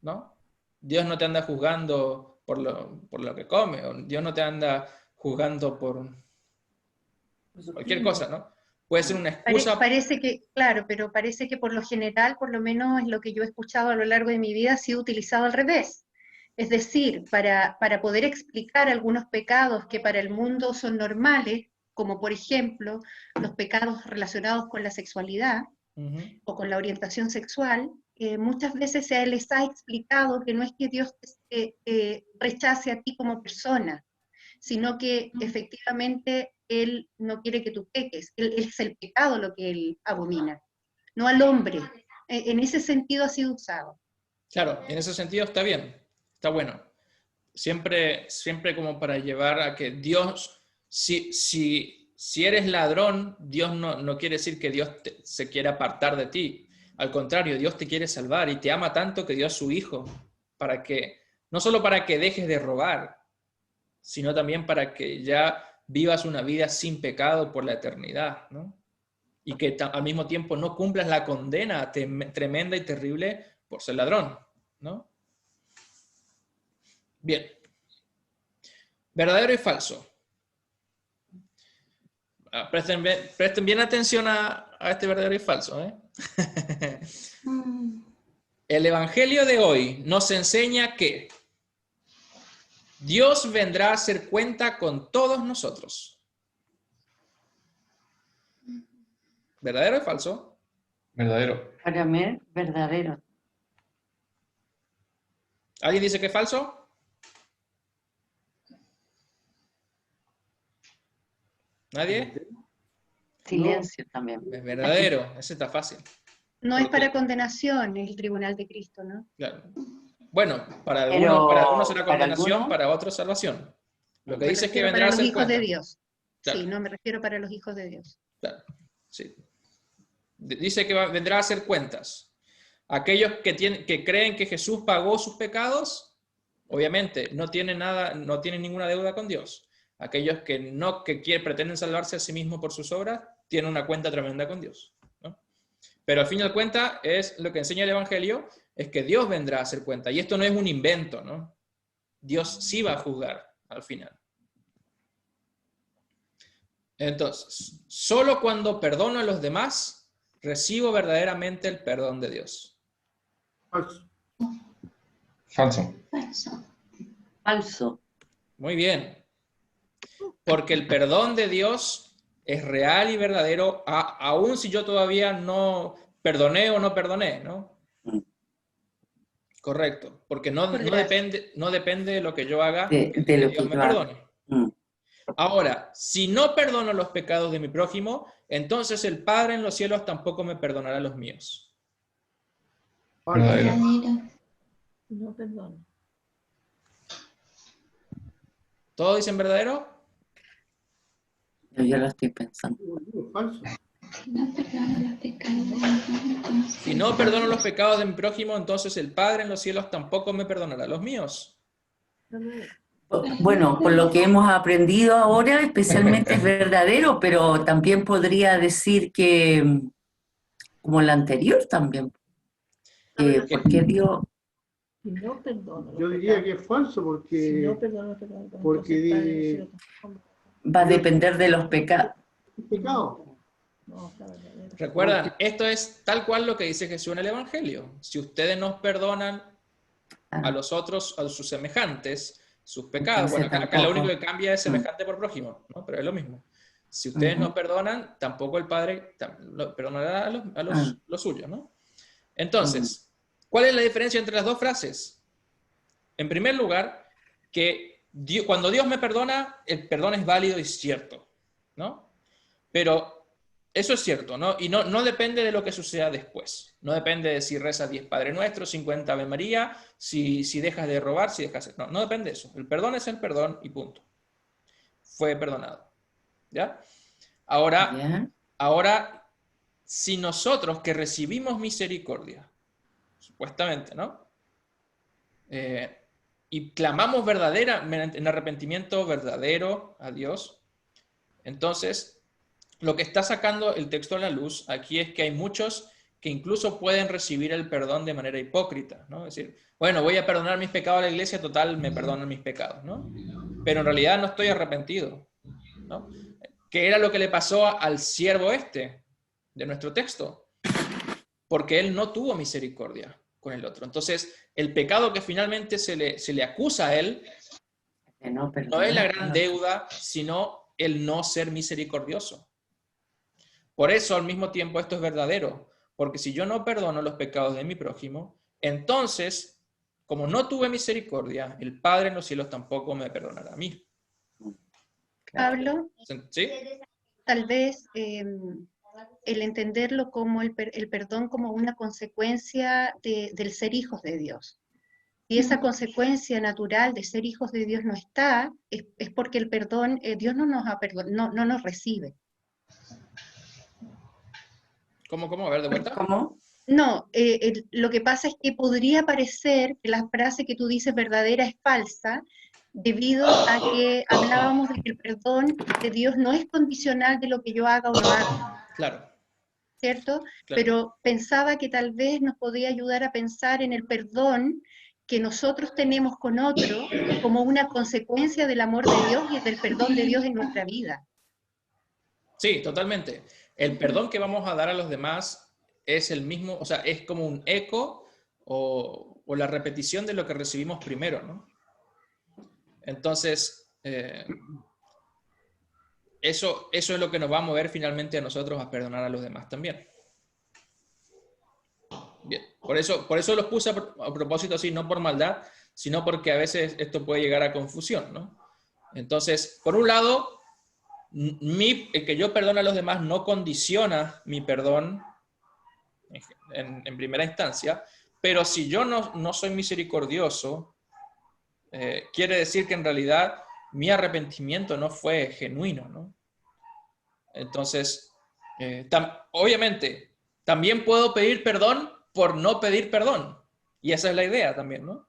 ¿no? Dios no te anda juzgando por lo que come, o Dios no te anda juzgando por cualquier cosa, ¿no? Puede ser una excusa. Parece que, claro, pero parece que por lo general, por lo menos es lo que yo he escuchado a lo largo de mi vida, ha sido utilizado al revés. Es decir, para poder explicar algunos pecados que para el mundo son normales, como por ejemplo los pecados relacionados con la sexualidad o con la orientación sexual, muchas veces se les ha explicado que no es que Dios te rechace a ti como persona, sino que efectivamente Él no quiere que tú peques, es el pecado lo que Él abomina, no al hombre. En ese sentido ha sido usado. Claro, en ese sentido está bien, está bueno. Siempre como para llevar a que Dios, si eres ladrón, Dios no quiere decir que Dios se quiera apartar de ti. Al contrario, Dios te quiere salvar y te ama tanto que dio a su Hijo, para que, no solo para que dejes de robar, sino también para que ya vivas una vida sin pecado por la eternidad, ¿no? Y que al mismo tiempo no cumplas la condena tremenda y terrible por ser ladrón, ¿no? Bien. Verdadero y falso. Presten bien atención a este verdadero y falso, ¿eh? El Evangelio de hoy nos enseña que Dios vendrá a hacer cuenta con todos nosotros. ¿Verdadero o falso? Verdadero. Para mí, verdadero. ¿Alguien dice que es falso? ¿Nadie? Silencio también. Es verdadero, ese está fácil. No es para condenación el tribunal de Cristo, ¿no? Claro. Bueno, para Pero, algunos será ¿para condenación, algunos? para otros salvación. Lo que Me dice es que refiero vendrá a para los hacer hijos cuenta. de Dios. Claro. Sí, no me refiero para los hijos de Dios. Claro, sí. Dice que vendrá a hacer cuentas. Aquellos que creen que Jesús pagó sus pecados, obviamente no tienen ninguna deuda con Dios. Aquellos que pretenden salvarse a sí mismos por sus obras, tienen una cuenta tremenda con Dios, ¿no? Pero al fin y al cuenta es lo que enseña el Evangelio, es que Dios vendrá a hacer cuenta. Y esto no es un invento, ¿no? Dios sí va a juzgar al final. Entonces, solo cuando perdono a los demás, recibo verdaderamente el perdón de Dios. Falso. Falso. Falso. Muy bien. Porque el perdón de Dios es real y verdadero, aun si yo todavía no perdoné o no perdoné, ¿no? Correcto. Porque no depende de lo que yo haga, De que lo Dios que me yo haga. perdone. Ahora, si no perdono los pecados de mi prójimo, entonces el Padre en los cielos tampoco me perdonará los míos. Verdadero. No, perdón. ¿Todos dicen verdadero? Yo lo estoy pensando. Falso. Si no perdono los pecados de mi prójimo, entonces el Padre en los cielos tampoco me perdonará los míos. Bueno, con lo que hemos aprendido ahora, especialmente es verdadero, pero también podría decir que, como la anterior también, porque Dios Si no perdono los Yo diría que pecados, es falso si porque, no perdono los pecados, porque entonces Padre del cielo tampoco va a depender de los pecados. es pecado. no está verdadero. Recuerdan, esto es tal cual lo que dice Jesús en el Evangelio. Si ustedes nos perdonan a los otros, a sus semejantes, sus pecados, Entonces, bueno, acá lo único tampoco. que cambia es semejante por prójimo, ¿no? Pero es lo mismo. Si ustedes no perdonan, tampoco el Padre perdonará a los suyos, ¿no? Entonces, ¿cuál es la diferencia entre las dos frases? En primer lugar, que cuando Dios me perdona, el perdón es válido y cierto, ¿no? Pero eso es cierto, ¿no? Y no depende de lo que suceda después. No depende de si rezas 10 Padre Nuestro, 50 Ave María, si dejas de robar, si dejas... No depende de eso. El perdón es el perdón y punto. Fue perdonado. ¿Ya? Ahora, si nosotros que recibimos misericordia, supuestamente, ¿no? Y clamamos en arrepentimiento verdadero a Dios, entonces lo que está sacando el texto a la luz aquí es que hay muchos que incluso pueden recibir el perdón de manera hipócrita, ¿no? Es decir, bueno, voy a perdonar mis pecados a la iglesia, total, me perdonan mis pecados, ¿no? Pero en realidad no estoy arrepentido, ¿no? ¿Qué era lo que le pasó al siervo de nuestro texto? Porque él no tuvo misericordia con el otro. Entonces, el pecado que finalmente se le acusa a él no es la gran deuda, sino el no ser misericordioso. Por eso, al mismo tiempo, esto es verdadero. Porque si yo no perdono los pecados de mi prójimo, entonces, como no tuve misericordia, el Padre en los cielos tampoco me perdonará a mí. Pablo, ¿Sí? tal vez el entenderlo como el perdón como una consecuencia del ser hijos de Dios. Si esa consecuencia natural de ser hijos de Dios no está, es porque el perdón, Dios no nos no nos recibe. ¿Cómo? A ver, de vuelta. ¿Cómo? No, lo que pasa es que podría parecer que la frase que tú dices verdadera es falsa, debido a que hablábamos de que el perdón de Dios no es condicional de lo que yo haga o no haga. Claro. ¿Cierto? Claro. Pero pensaba que tal vez nos podía ayudar a pensar en el perdón que nosotros tenemos con otro como una consecuencia del amor de Dios y del perdón de Dios en nuestra vida. Sí, totalmente. El perdón que vamos a dar a los demás es el mismo, o sea, es como un eco o la repetición de lo que recibimos primero, ¿no? Entonces, eso es lo que nos va a mover finalmente a nosotros a perdonar a los demás también. Bien, por eso los puse a propósito así, no por maldad, sino porque a veces esto puede llegar a confusión, ¿no? Entonces, por un lado, el que yo perdone a los demás no condiciona mi perdón en primera instancia, pero si yo no soy misericordioso, quiere decir que en realidad mi arrepentimiento no fue genuino, ¿no? Entonces, obviamente, también puedo pedir perdón por no pedir perdón. Y esa es la idea también, ¿no?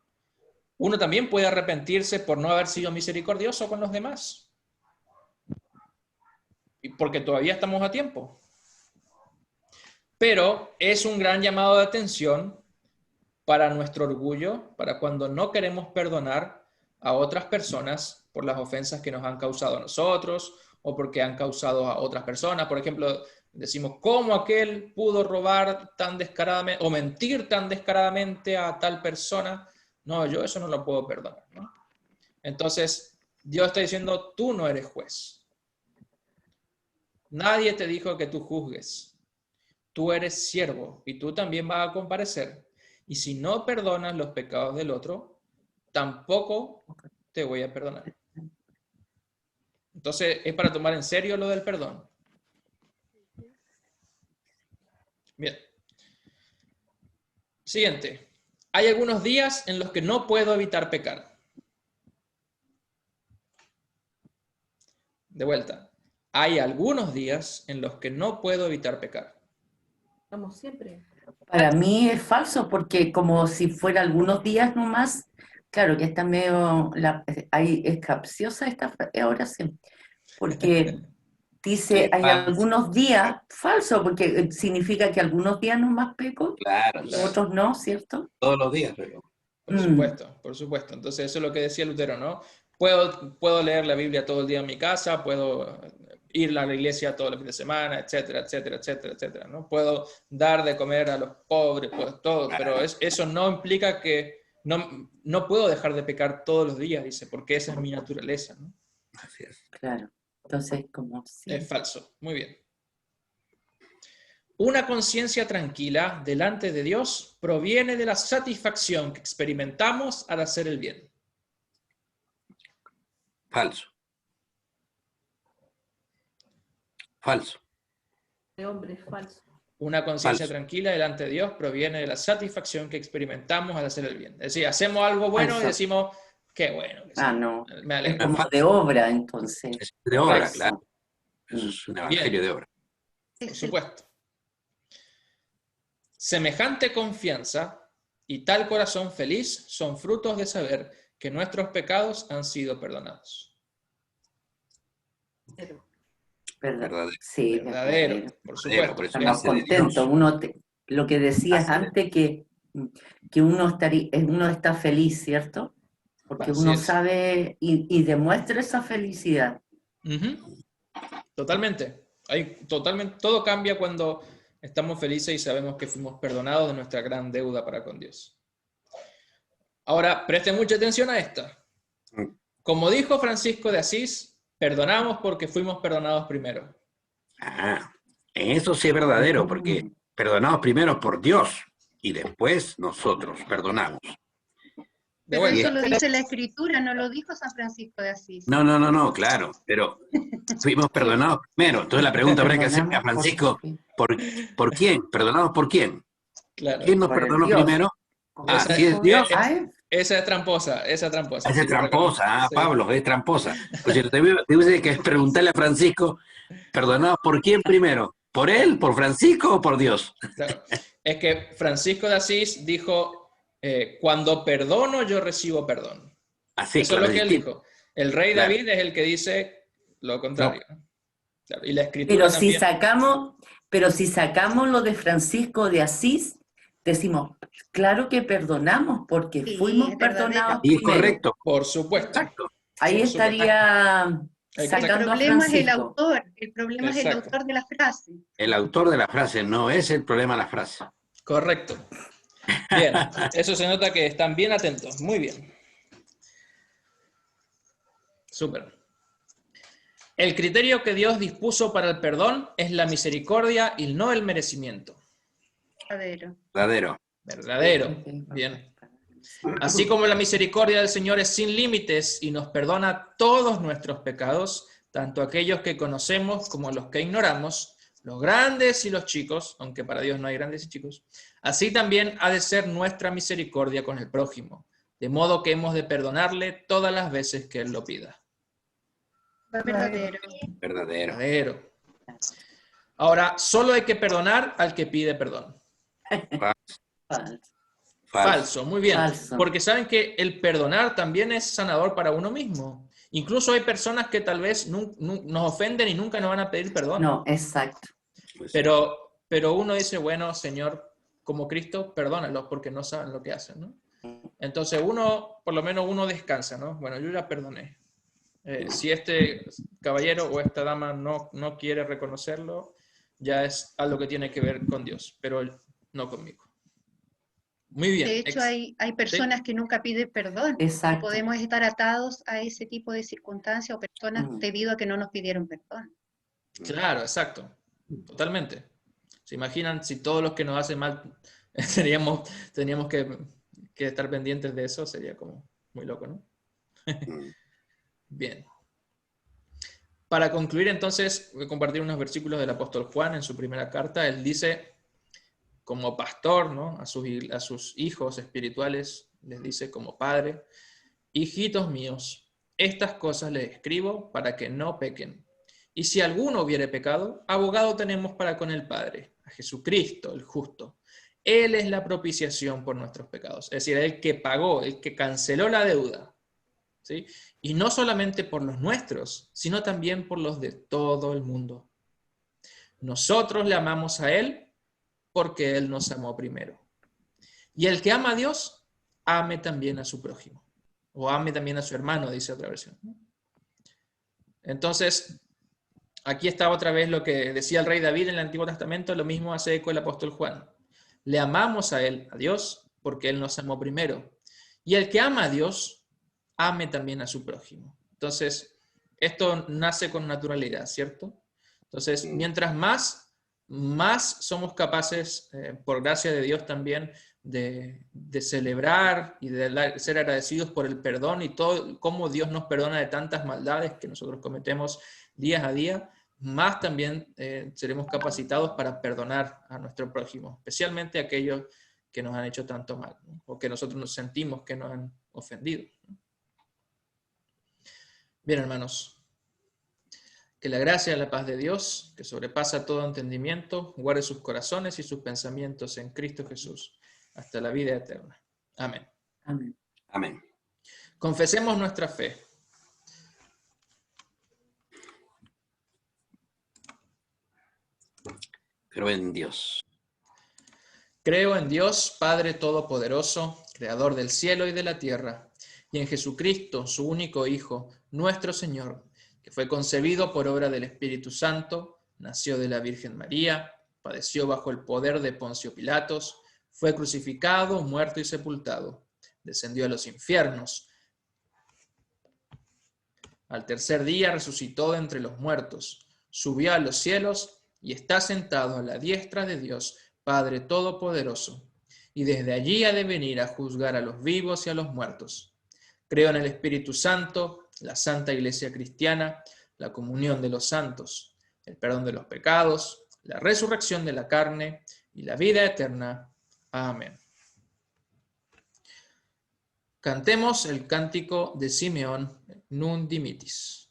Uno también puede arrepentirse por no haber sido misericordioso con los demás. Y porque todavía estamos a tiempo. Pero es un gran llamado de atención para nuestro orgullo, para cuando no queremos perdonar a otras personas por las ofensas que nos han causado a nosotros o porque han causado a otras personas. Por ejemplo, decimos, ¿cómo aquel pudo robar tan descaradamente o mentir tan descaradamente a tal persona? No, yo eso no lo puedo perdonar, ¿no? Entonces, Dios está diciendo, tú no eres juez. Nadie te dijo que tú juzgues. Tú eres siervo y tú también vas a comparecer. Y si no perdonas los pecados del otro, tampoco te voy a perdonar. Entonces, es para tomar en serio lo del perdón. Bien. Siguiente. Hay algunos días en los que no puedo evitar pecar. De vuelta. Hay algunos días en los que no puedo evitar pecar. Estamos siempre. Para mí es falso, porque como si fuera algunos días nomás, Claro que está medio, ahí es capciosa esta oración, porque dice, hay Falso. algunos días, falso, porque significa que algunos días nomás peco, Claro, y otros no, ¿cierto? todos los días, pero Por supuesto, por supuesto. Entonces eso es lo que decía Lutero, ¿no? Puedo leer la Biblia todo el día en mi casa, puedo ir a la iglesia todos los fines de semana, etcétera, etcétera, etcétera, etcétera, ¿no? Puedo dar de comer a los pobres, pues todo, pero eso no implica que no puedo dejar de pecar todos los días, dice, porque esa es mi naturaleza, ¿no? así es. Claro, entonces como sí. Es falso, muy bien. Una conciencia tranquila delante de Dios proviene de la satisfacción que experimentamos al hacer el bien. Falso. Falso. De hombre es falso. Una conciencia Falso. tranquila delante de Dios proviene de la satisfacción que experimentamos al hacer el bien. Es decir, hacemos algo bueno Falso. y decimos, qué bueno. que Ah, sí, no, me es alegro. como de obra, entonces. Es de obra, Falso. claro. Eso es un evangelio de obra. Por supuesto. Semejante confianza y tal corazón feliz son frutos de saber que nuestros pecados han sido perdonados. Pero Verdadero. Sí, Verdadero, por supuesto. por eso Estamos dice de contentos. Dios. Lo que decías Así es. antes, que uno está feliz, ¿cierto? Porque Así uno es. sabe y demuestra esa felicidad. Ujú. Totalmente. Totalmente. Todo cambia cuando estamos felices y sabemos que fuimos perdonados de nuestra gran deuda para con Dios. Ahora, presten mucha atención a esta. Como dijo Francisco de Asís, perdonamos porque fuimos perdonados primero. Ah, eso sí es verdadero, porque perdonamos primero por Dios y después nosotros perdonamos. De Pero vuelta. eso lo dice la Escritura, no lo dijo San Francisco de Asís. No, claro, pero fuimos perdonados primero. Entonces la pregunta habrá que hacer a Francisco, ¿por quién? ¿Perdonados por quién? Claro. ¿Quién nos Por el perdonó Dios. primero? Ah, Esa- ¿sí es Dios? Esa es tramposa, esa es tramposa. Esa es sí, lo tramposa, reconozco. Sí. Pablo, es tramposa. Pues si te hubiese que preguntarle a Francisco, ¿perdonados por quién primero? ¿Por él, por Francisco o por Dios? Claro. Es que Francisco de Asís dijo, cuando perdono yo recibo perdón. Así, Eso claro, es lo que él distinto. dijo. El rey Claro. David es el que dice lo contrario. Claro, y la Escritura Pero si sacamos lo de Francisco de Asís, decimos, claro que perdonamos porque Sí, fuimos es verdadero. perdonados Y es primero. correcto. Por supuesto. Exacto. Ahí Por estaría Hay que El sacando a problema es el Francisco. autor, el problema es el Exacto. autor de la frase. El autor de la frase no es el problema la frase. Correcto. Bien, eso se nota que están bien atentos. Muy bien. Súper. El criterio que Dios dispuso para el perdón es la misericordia y no el merecimiento. Verdadero. Verdadero. Verdadero. Bien. Así como la misericordia del Señor es sin límites y nos perdona todos nuestros pecados, tanto aquellos que conocemos como los que ignoramos, los grandes y los chicos, aunque para Dios no hay grandes y chicos, así también ha de ser nuestra misericordia con el prójimo, de modo que hemos de perdonarle todas las veces que Él lo pida. Verdadero. Verdadero. Verdadero. Ahora, solo hay que perdonar al que pide perdón. Falso. Falso, muy bien. Falso. Porque saben que el perdonar también es sanador para uno mismo. Incluso hay personas que tal vez nos ofenden y nunca nos van a pedir perdón. No, exacto. Pues, Pero uno dice, bueno, Señor, como Cristo, perdónalos porque no saben lo que hacen, ¿no? Entonces por lo menos uno descansa, ¿no? Bueno, yo ya perdoné. Si este caballero o esta dama no quiere reconocerlo, ya es algo que tiene que ver con Dios, pero no conmigo. Muy bien. De hecho, hay personas que nunca piden perdón. Y Exacto. podemos estar atados a ese tipo de circunstancias o personas debido a que no nos pidieron perdón. Claro, exacto. Totalmente. ¿Se imaginan si todos los que nos hacen mal teníamos que estar pendientes de eso? Sería como muy loco, ¿no? Bien. Para concluir, entonces, voy a compartir unos versículos del apóstol Juan en su primera carta. Él dice, como pastor, ¿no? A sus hijos espirituales, les dice como padre, hijitos míos, estas cosas les escribo para que no pequen. Y si alguno hubiere pecado, abogado tenemos para con el Padre, a Jesucristo, el justo. Él es la propiciación por nuestros pecados. Es decir, el que pagó, el que canceló la deuda. ¿Sí? Y no solamente por los nuestros, sino también por los de todo el mundo. Nosotros le amamos a Él porque Él nos amó primero. Y el que ama a Dios, ame también a su prójimo. O ame también a su hermano, dice otra versión. Entonces, aquí está otra vez lo que decía el rey David en el Antiguo Testamento, lo mismo hace eco el apóstol Juan. Le amamos a Él, a Dios, porque Él nos amó primero. Y el que ama a Dios, ame también a su prójimo. Entonces, esto nace con naturalidad, ¿cierto? Entonces, mientras más somos capaces, por gracia de Dios también, de celebrar y de ser agradecidos por el perdón y todo, cómo Dios nos perdona de tantas maldades que nosotros cometemos día a día, más también seremos capacitados para perdonar a nuestro prójimo, especialmente a aquellos que nos han hecho tanto mal, ¿no? O que nosotros nos sentimos que nos han ofendido. Bien, hermanos, que la gracia y la paz de Dios, que sobrepasa todo entendimiento, guarde sus corazones y sus pensamientos en Cristo Jesús, hasta la vida eterna. Amén. Amén. Amén. Confesemos nuestra fe. Creo en Dios. Creo en Dios, Padre Todopoderoso, Creador del cielo y de la tierra, y en Jesucristo, su único Hijo, nuestro Señor, que fue concebido por obra del Espíritu Santo, nació de la Virgen María, padeció bajo el poder de Poncio Pilatos, fue crucificado, muerto y sepultado, descendió a los infiernos. Al tercer día resucitó de entre los muertos, subió a los cielos y está sentado a la diestra de Dios, Padre Todopoderoso, y desde allí ha de venir a juzgar a los vivos y a los muertos. Creo en el Espíritu Santo, la Santa Iglesia Cristiana, la comunión de los santos, el perdón de los pecados, la resurrección de la carne y la vida eterna. Amén. Cantemos el cántico de Simeón, Nun Dimittis.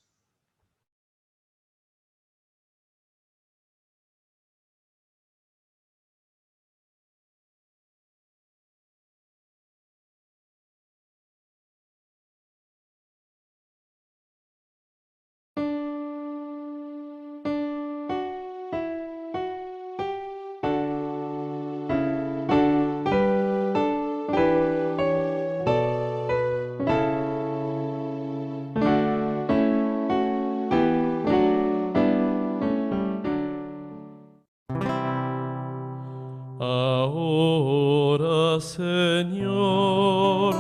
Ahora, Señor,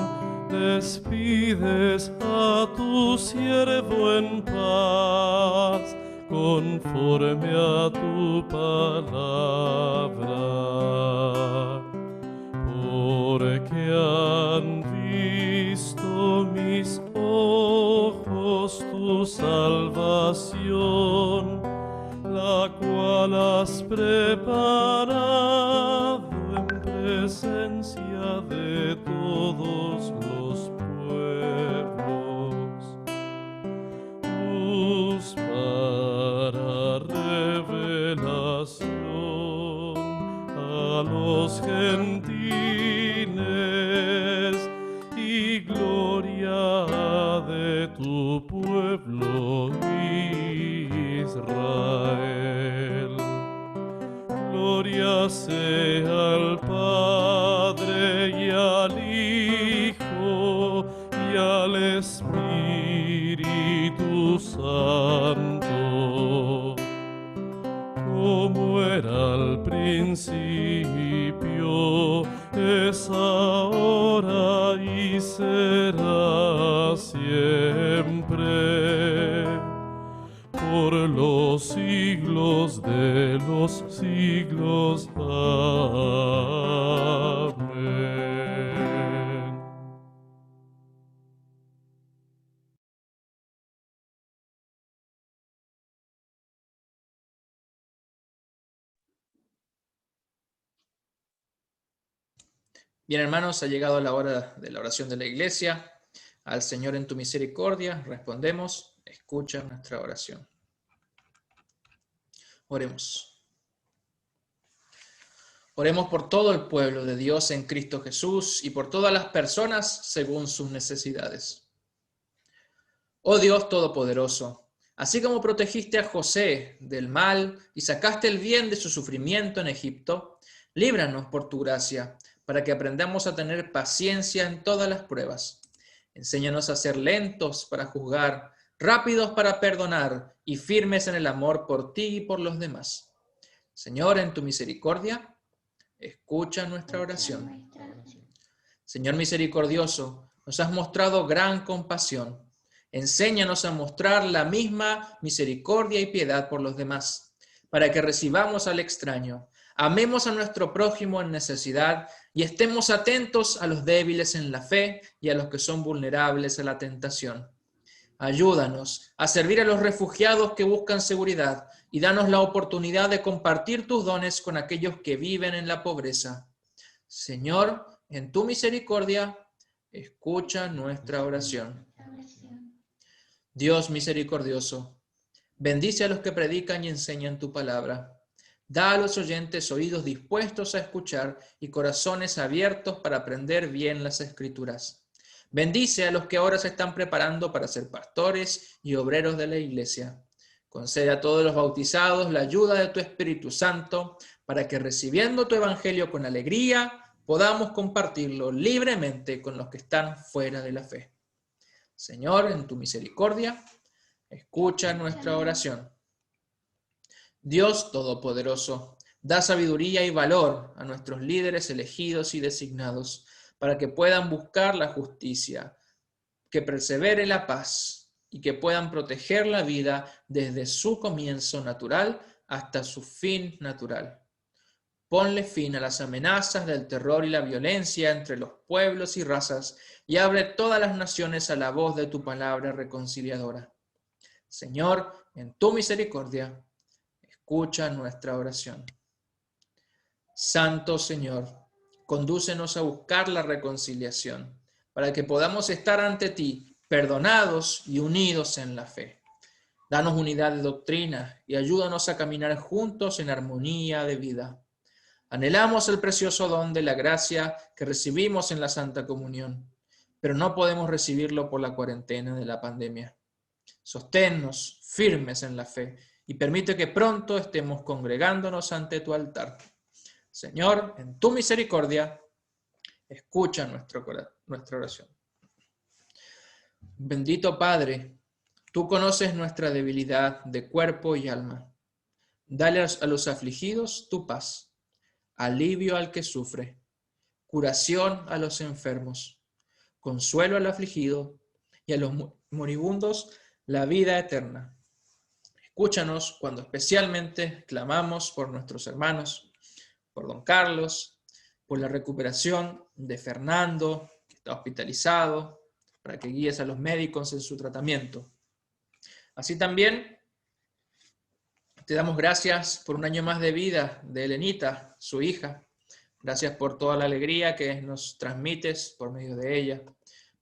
despides a tu siervo en paz, conforme a tu palabra, porque han visto mis ojos tu salvación, la cual has preparado en presencia de todos los pueblos, luz para revelación a los gentiles y gloria de tu pueblo Israel. Gloria sea al Padre y al Hijo y al Espíritu Santo, como era al principio, es ahora y será siempre, por los siglos de los siglos. Amén. Bien, hermanos, ha llegado la hora de la oración de la iglesia. Al Señor en tu misericordia respondemos, escucha nuestra oración. Oremos. Oremos por todo el pueblo de Dios en Cristo Jesús y por todas las personas según sus necesidades. Oh Dios Todopoderoso, así como protegiste a José del mal y sacaste el bien de su sufrimiento en Egipto, líbranos por tu gracia, para que aprendamos a tener paciencia en todas las pruebas. Enséñanos a ser lentos para juzgar, rápidos para perdonar y firmes en el amor por ti y por los demás. Señor, en tu misericordia, escucha nuestra oración. Señor misericordioso, nos has mostrado gran compasión. Enséñanos a mostrar la misma misericordia y piedad por los demás, para que recibamos al extraño, amemos a nuestro prójimo en necesidad y estemos atentos a los débiles en la fe y a los que son vulnerables a la tentación. Ayúdanos a servir a los refugiados que buscan seguridad y danos la oportunidad de compartir tus dones con aquellos que viven en la pobreza. Señor, en tu misericordia, escucha nuestra oración. Dios misericordioso, bendice a los que predican y enseñan tu palabra. Da a los oyentes oídos dispuestos a escuchar y corazones abiertos para aprender bien las Escrituras. Bendice a los que ahora se están preparando para ser pastores y obreros de la iglesia. Concede a todos los bautizados la ayuda de tu Espíritu Santo para que recibiendo tu evangelio con alegría podamos compartirlo libremente con los que están fuera de la fe. Señor, en tu misericordia, escucha nuestra oración. Dios Todopoderoso, da sabiduría y valor a nuestros líderes elegidos y designados para que puedan buscar la justicia, que persevere la paz y que puedan proteger la vida desde su comienzo natural hasta su fin natural. Ponle fin a las amenazas del terror y la violencia entre los pueblos y razas y abre todas las naciones a la voz de tu palabra reconciliadora. Señor, en tu misericordia, escucha nuestra oración. Santo Señor, condúcenos a buscar la reconciliación, para que podamos estar ante ti, perdonados y unidos en la fe. Danos unidad de doctrina y ayúdanos a caminar juntos en armonía de vida. Anhelamos el precioso don de la gracia que recibimos en la Santa Comunión, pero no podemos recibirlo por la cuarentena de la pandemia. Sosténnos firmes en la fe y permite que pronto estemos congregándonos ante tu altar. Señor, en tu misericordia, escucha nuestra oración. Bendito Padre, tú conoces nuestra debilidad de cuerpo y alma. Dale a los afligidos tu paz, alivio al que sufre, curación a los enfermos, consuelo al afligido y a los moribundos la vida eterna. Escúchanos cuando especialmente clamamos por nuestros hermanos, por don Carlos, por la recuperación de Fernando, que está hospitalizado, para que guíes a los médicos en su tratamiento. Así también te damos gracias por un año más de vida de Elenita, su hija. Gracias por toda la alegría que nos transmites por medio de ella.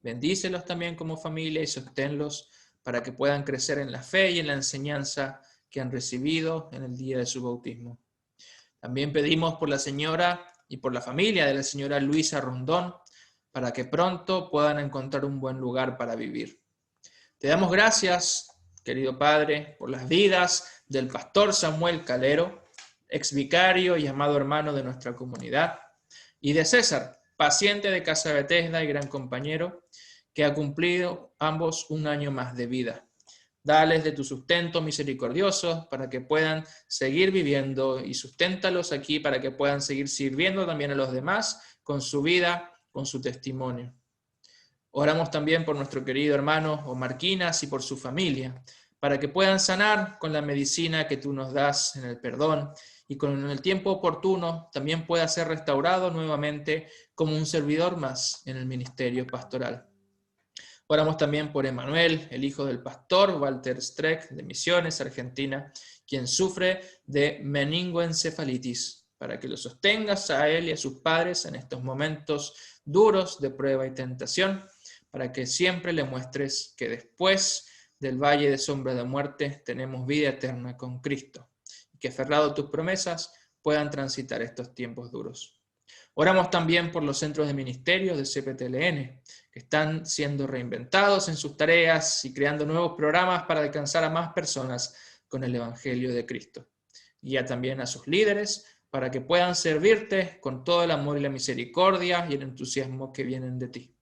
Bendícelos también como familia y sosténlos para que puedan crecer en la fe y en la enseñanza que han recibido en el día de su bautismo. También pedimos por la señora y por la familia de la señora Luisa Rondón, para que pronto puedan encontrar un buen lugar para vivir. Te damos gracias, querido Padre, por las vidas del pastor Samuel Calero, ex vicario y amado hermano de nuestra comunidad, y de César, paciente de Casa Betesda y gran compañero, que ha cumplido ambos un año más de vida. Dales de tu sustento misericordioso para que puedan seguir viviendo y susténtalos aquí para que puedan seguir sirviendo también a los demás con su vida, con su testimonio. Oramos también por nuestro querido hermano Omar Quinas y por su familia, para que puedan sanar con la medicina que tú nos das en el perdón y con el tiempo oportuno también pueda ser restaurado nuevamente como un servidor más en el ministerio pastoral. Oramos también por Emanuel, el hijo del pastor Walter Streck de Misiones, Argentina, quien sufre de meningoencefalitis, para que lo sostengas a él y a sus padres en estos momentos duros de prueba y tentación, para que siempre le muestres que después del valle de sombra de muerte tenemos vida eterna con Cristo, y que aferrado a tus promesas puedan transitar estos tiempos duros. Oramos también por los centros de ministerio de CPTLN, que están siendo reinventados en sus tareas y creando nuevos programas para alcanzar a más personas con el Evangelio de Cristo. Guía también a sus líderes para que puedan servirte con todo el amor y la misericordia y el entusiasmo que vienen de ti.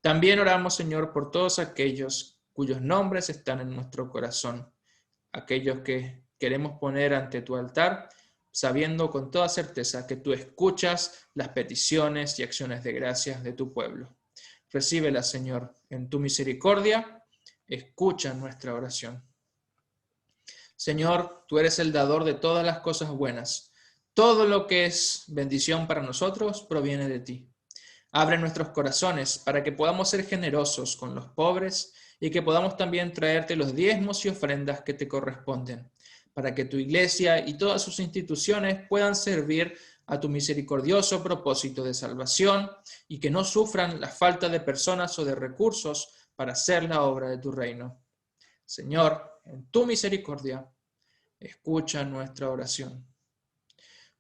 También oramos, Señor, por todos aquellos cuyos nombres están en nuestro corazón, aquellos que queremos poner ante tu altar, sabiendo con toda certeza que tú escuchas las peticiones y acciones de gracias de tu pueblo. Recíbela, Señor, en tu misericordia, escucha nuestra oración. Señor, tú eres el dador de todas las cosas buenas. Todo lo que es bendición para nosotros proviene de ti. Abre nuestros corazones para que podamos ser generosos con los pobres y que podamos también traerte los diezmos y ofrendas que te corresponden, para que tu iglesia y todas sus instituciones puedan servir a tu misericordioso propósito de salvación y que no sufran la falta de personas o de recursos para hacer la obra de tu reino. Señor, en tu misericordia, escucha nuestra oración.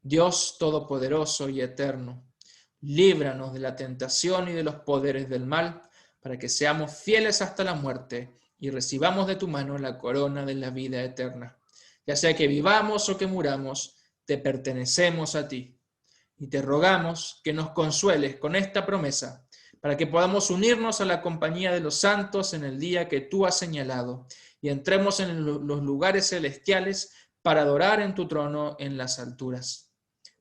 Dios Todopoderoso y Eterno, líbranos de la tentación y de los poderes del mal, para que seamos fieles hasta la muerte y recibamos de tu mano la corona de la vida eterna. Ya sea que vivamos o que muramos, te pertenecemos a ti. Y te rogamos que nos consueles con esta promesa, para que podamos unirnos a la compañía de los santos en el día que tú has señalado, y entremos en los lugares celestiales para adorar en tu trono en las alturas.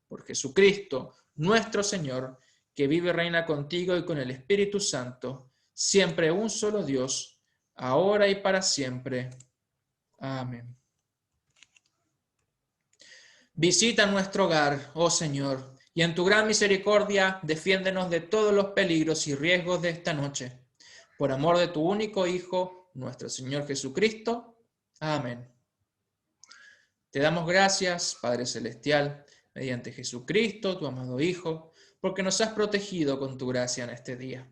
Por Jesucristo, nuestro Señor, que vive y reina contigo y con el Espíritu Santo, siempre un solo Dios, ahora y para siempre. Amén. Visita nuestro hogar, oh Señor, y en tu gran misericordia defiéndenos de todos los peligros y riesgos de esta noche. Por amor de tu único Hijo, nuestro Señor Jesucristo. Amén. Te damos gracias, Padre Celestial, mediante Jesucristo, tu amado Hijo, porque nos has protegido con tu gracia en este día.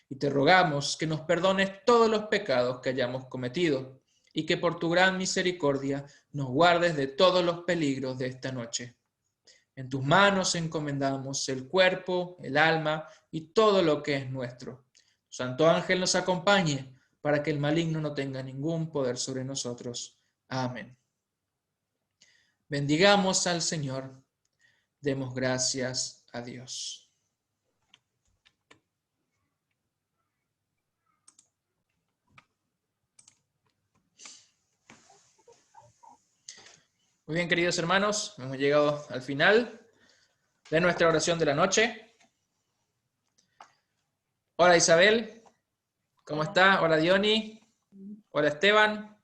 Y te rogamos que nos perdones todos los pecados que hayamos cometido y que por tu gran misericordia nos guardes de todos los peligros de esta noche. En tus manos encomendamos el cuerpo, el alma y todo lo que es nuestro. Tu Santo Ángel nos acompañe para que el maligno no tenga ningún poder sobre nosotros. Amén. Bendigamos al Señor. Demos gracias a Dios. Muy bien, queridos hermanos, hemos llegado al final de nuestra oración de la noche. Hola Isabel, ¿cómo está? Hola Diony, hola Esteban.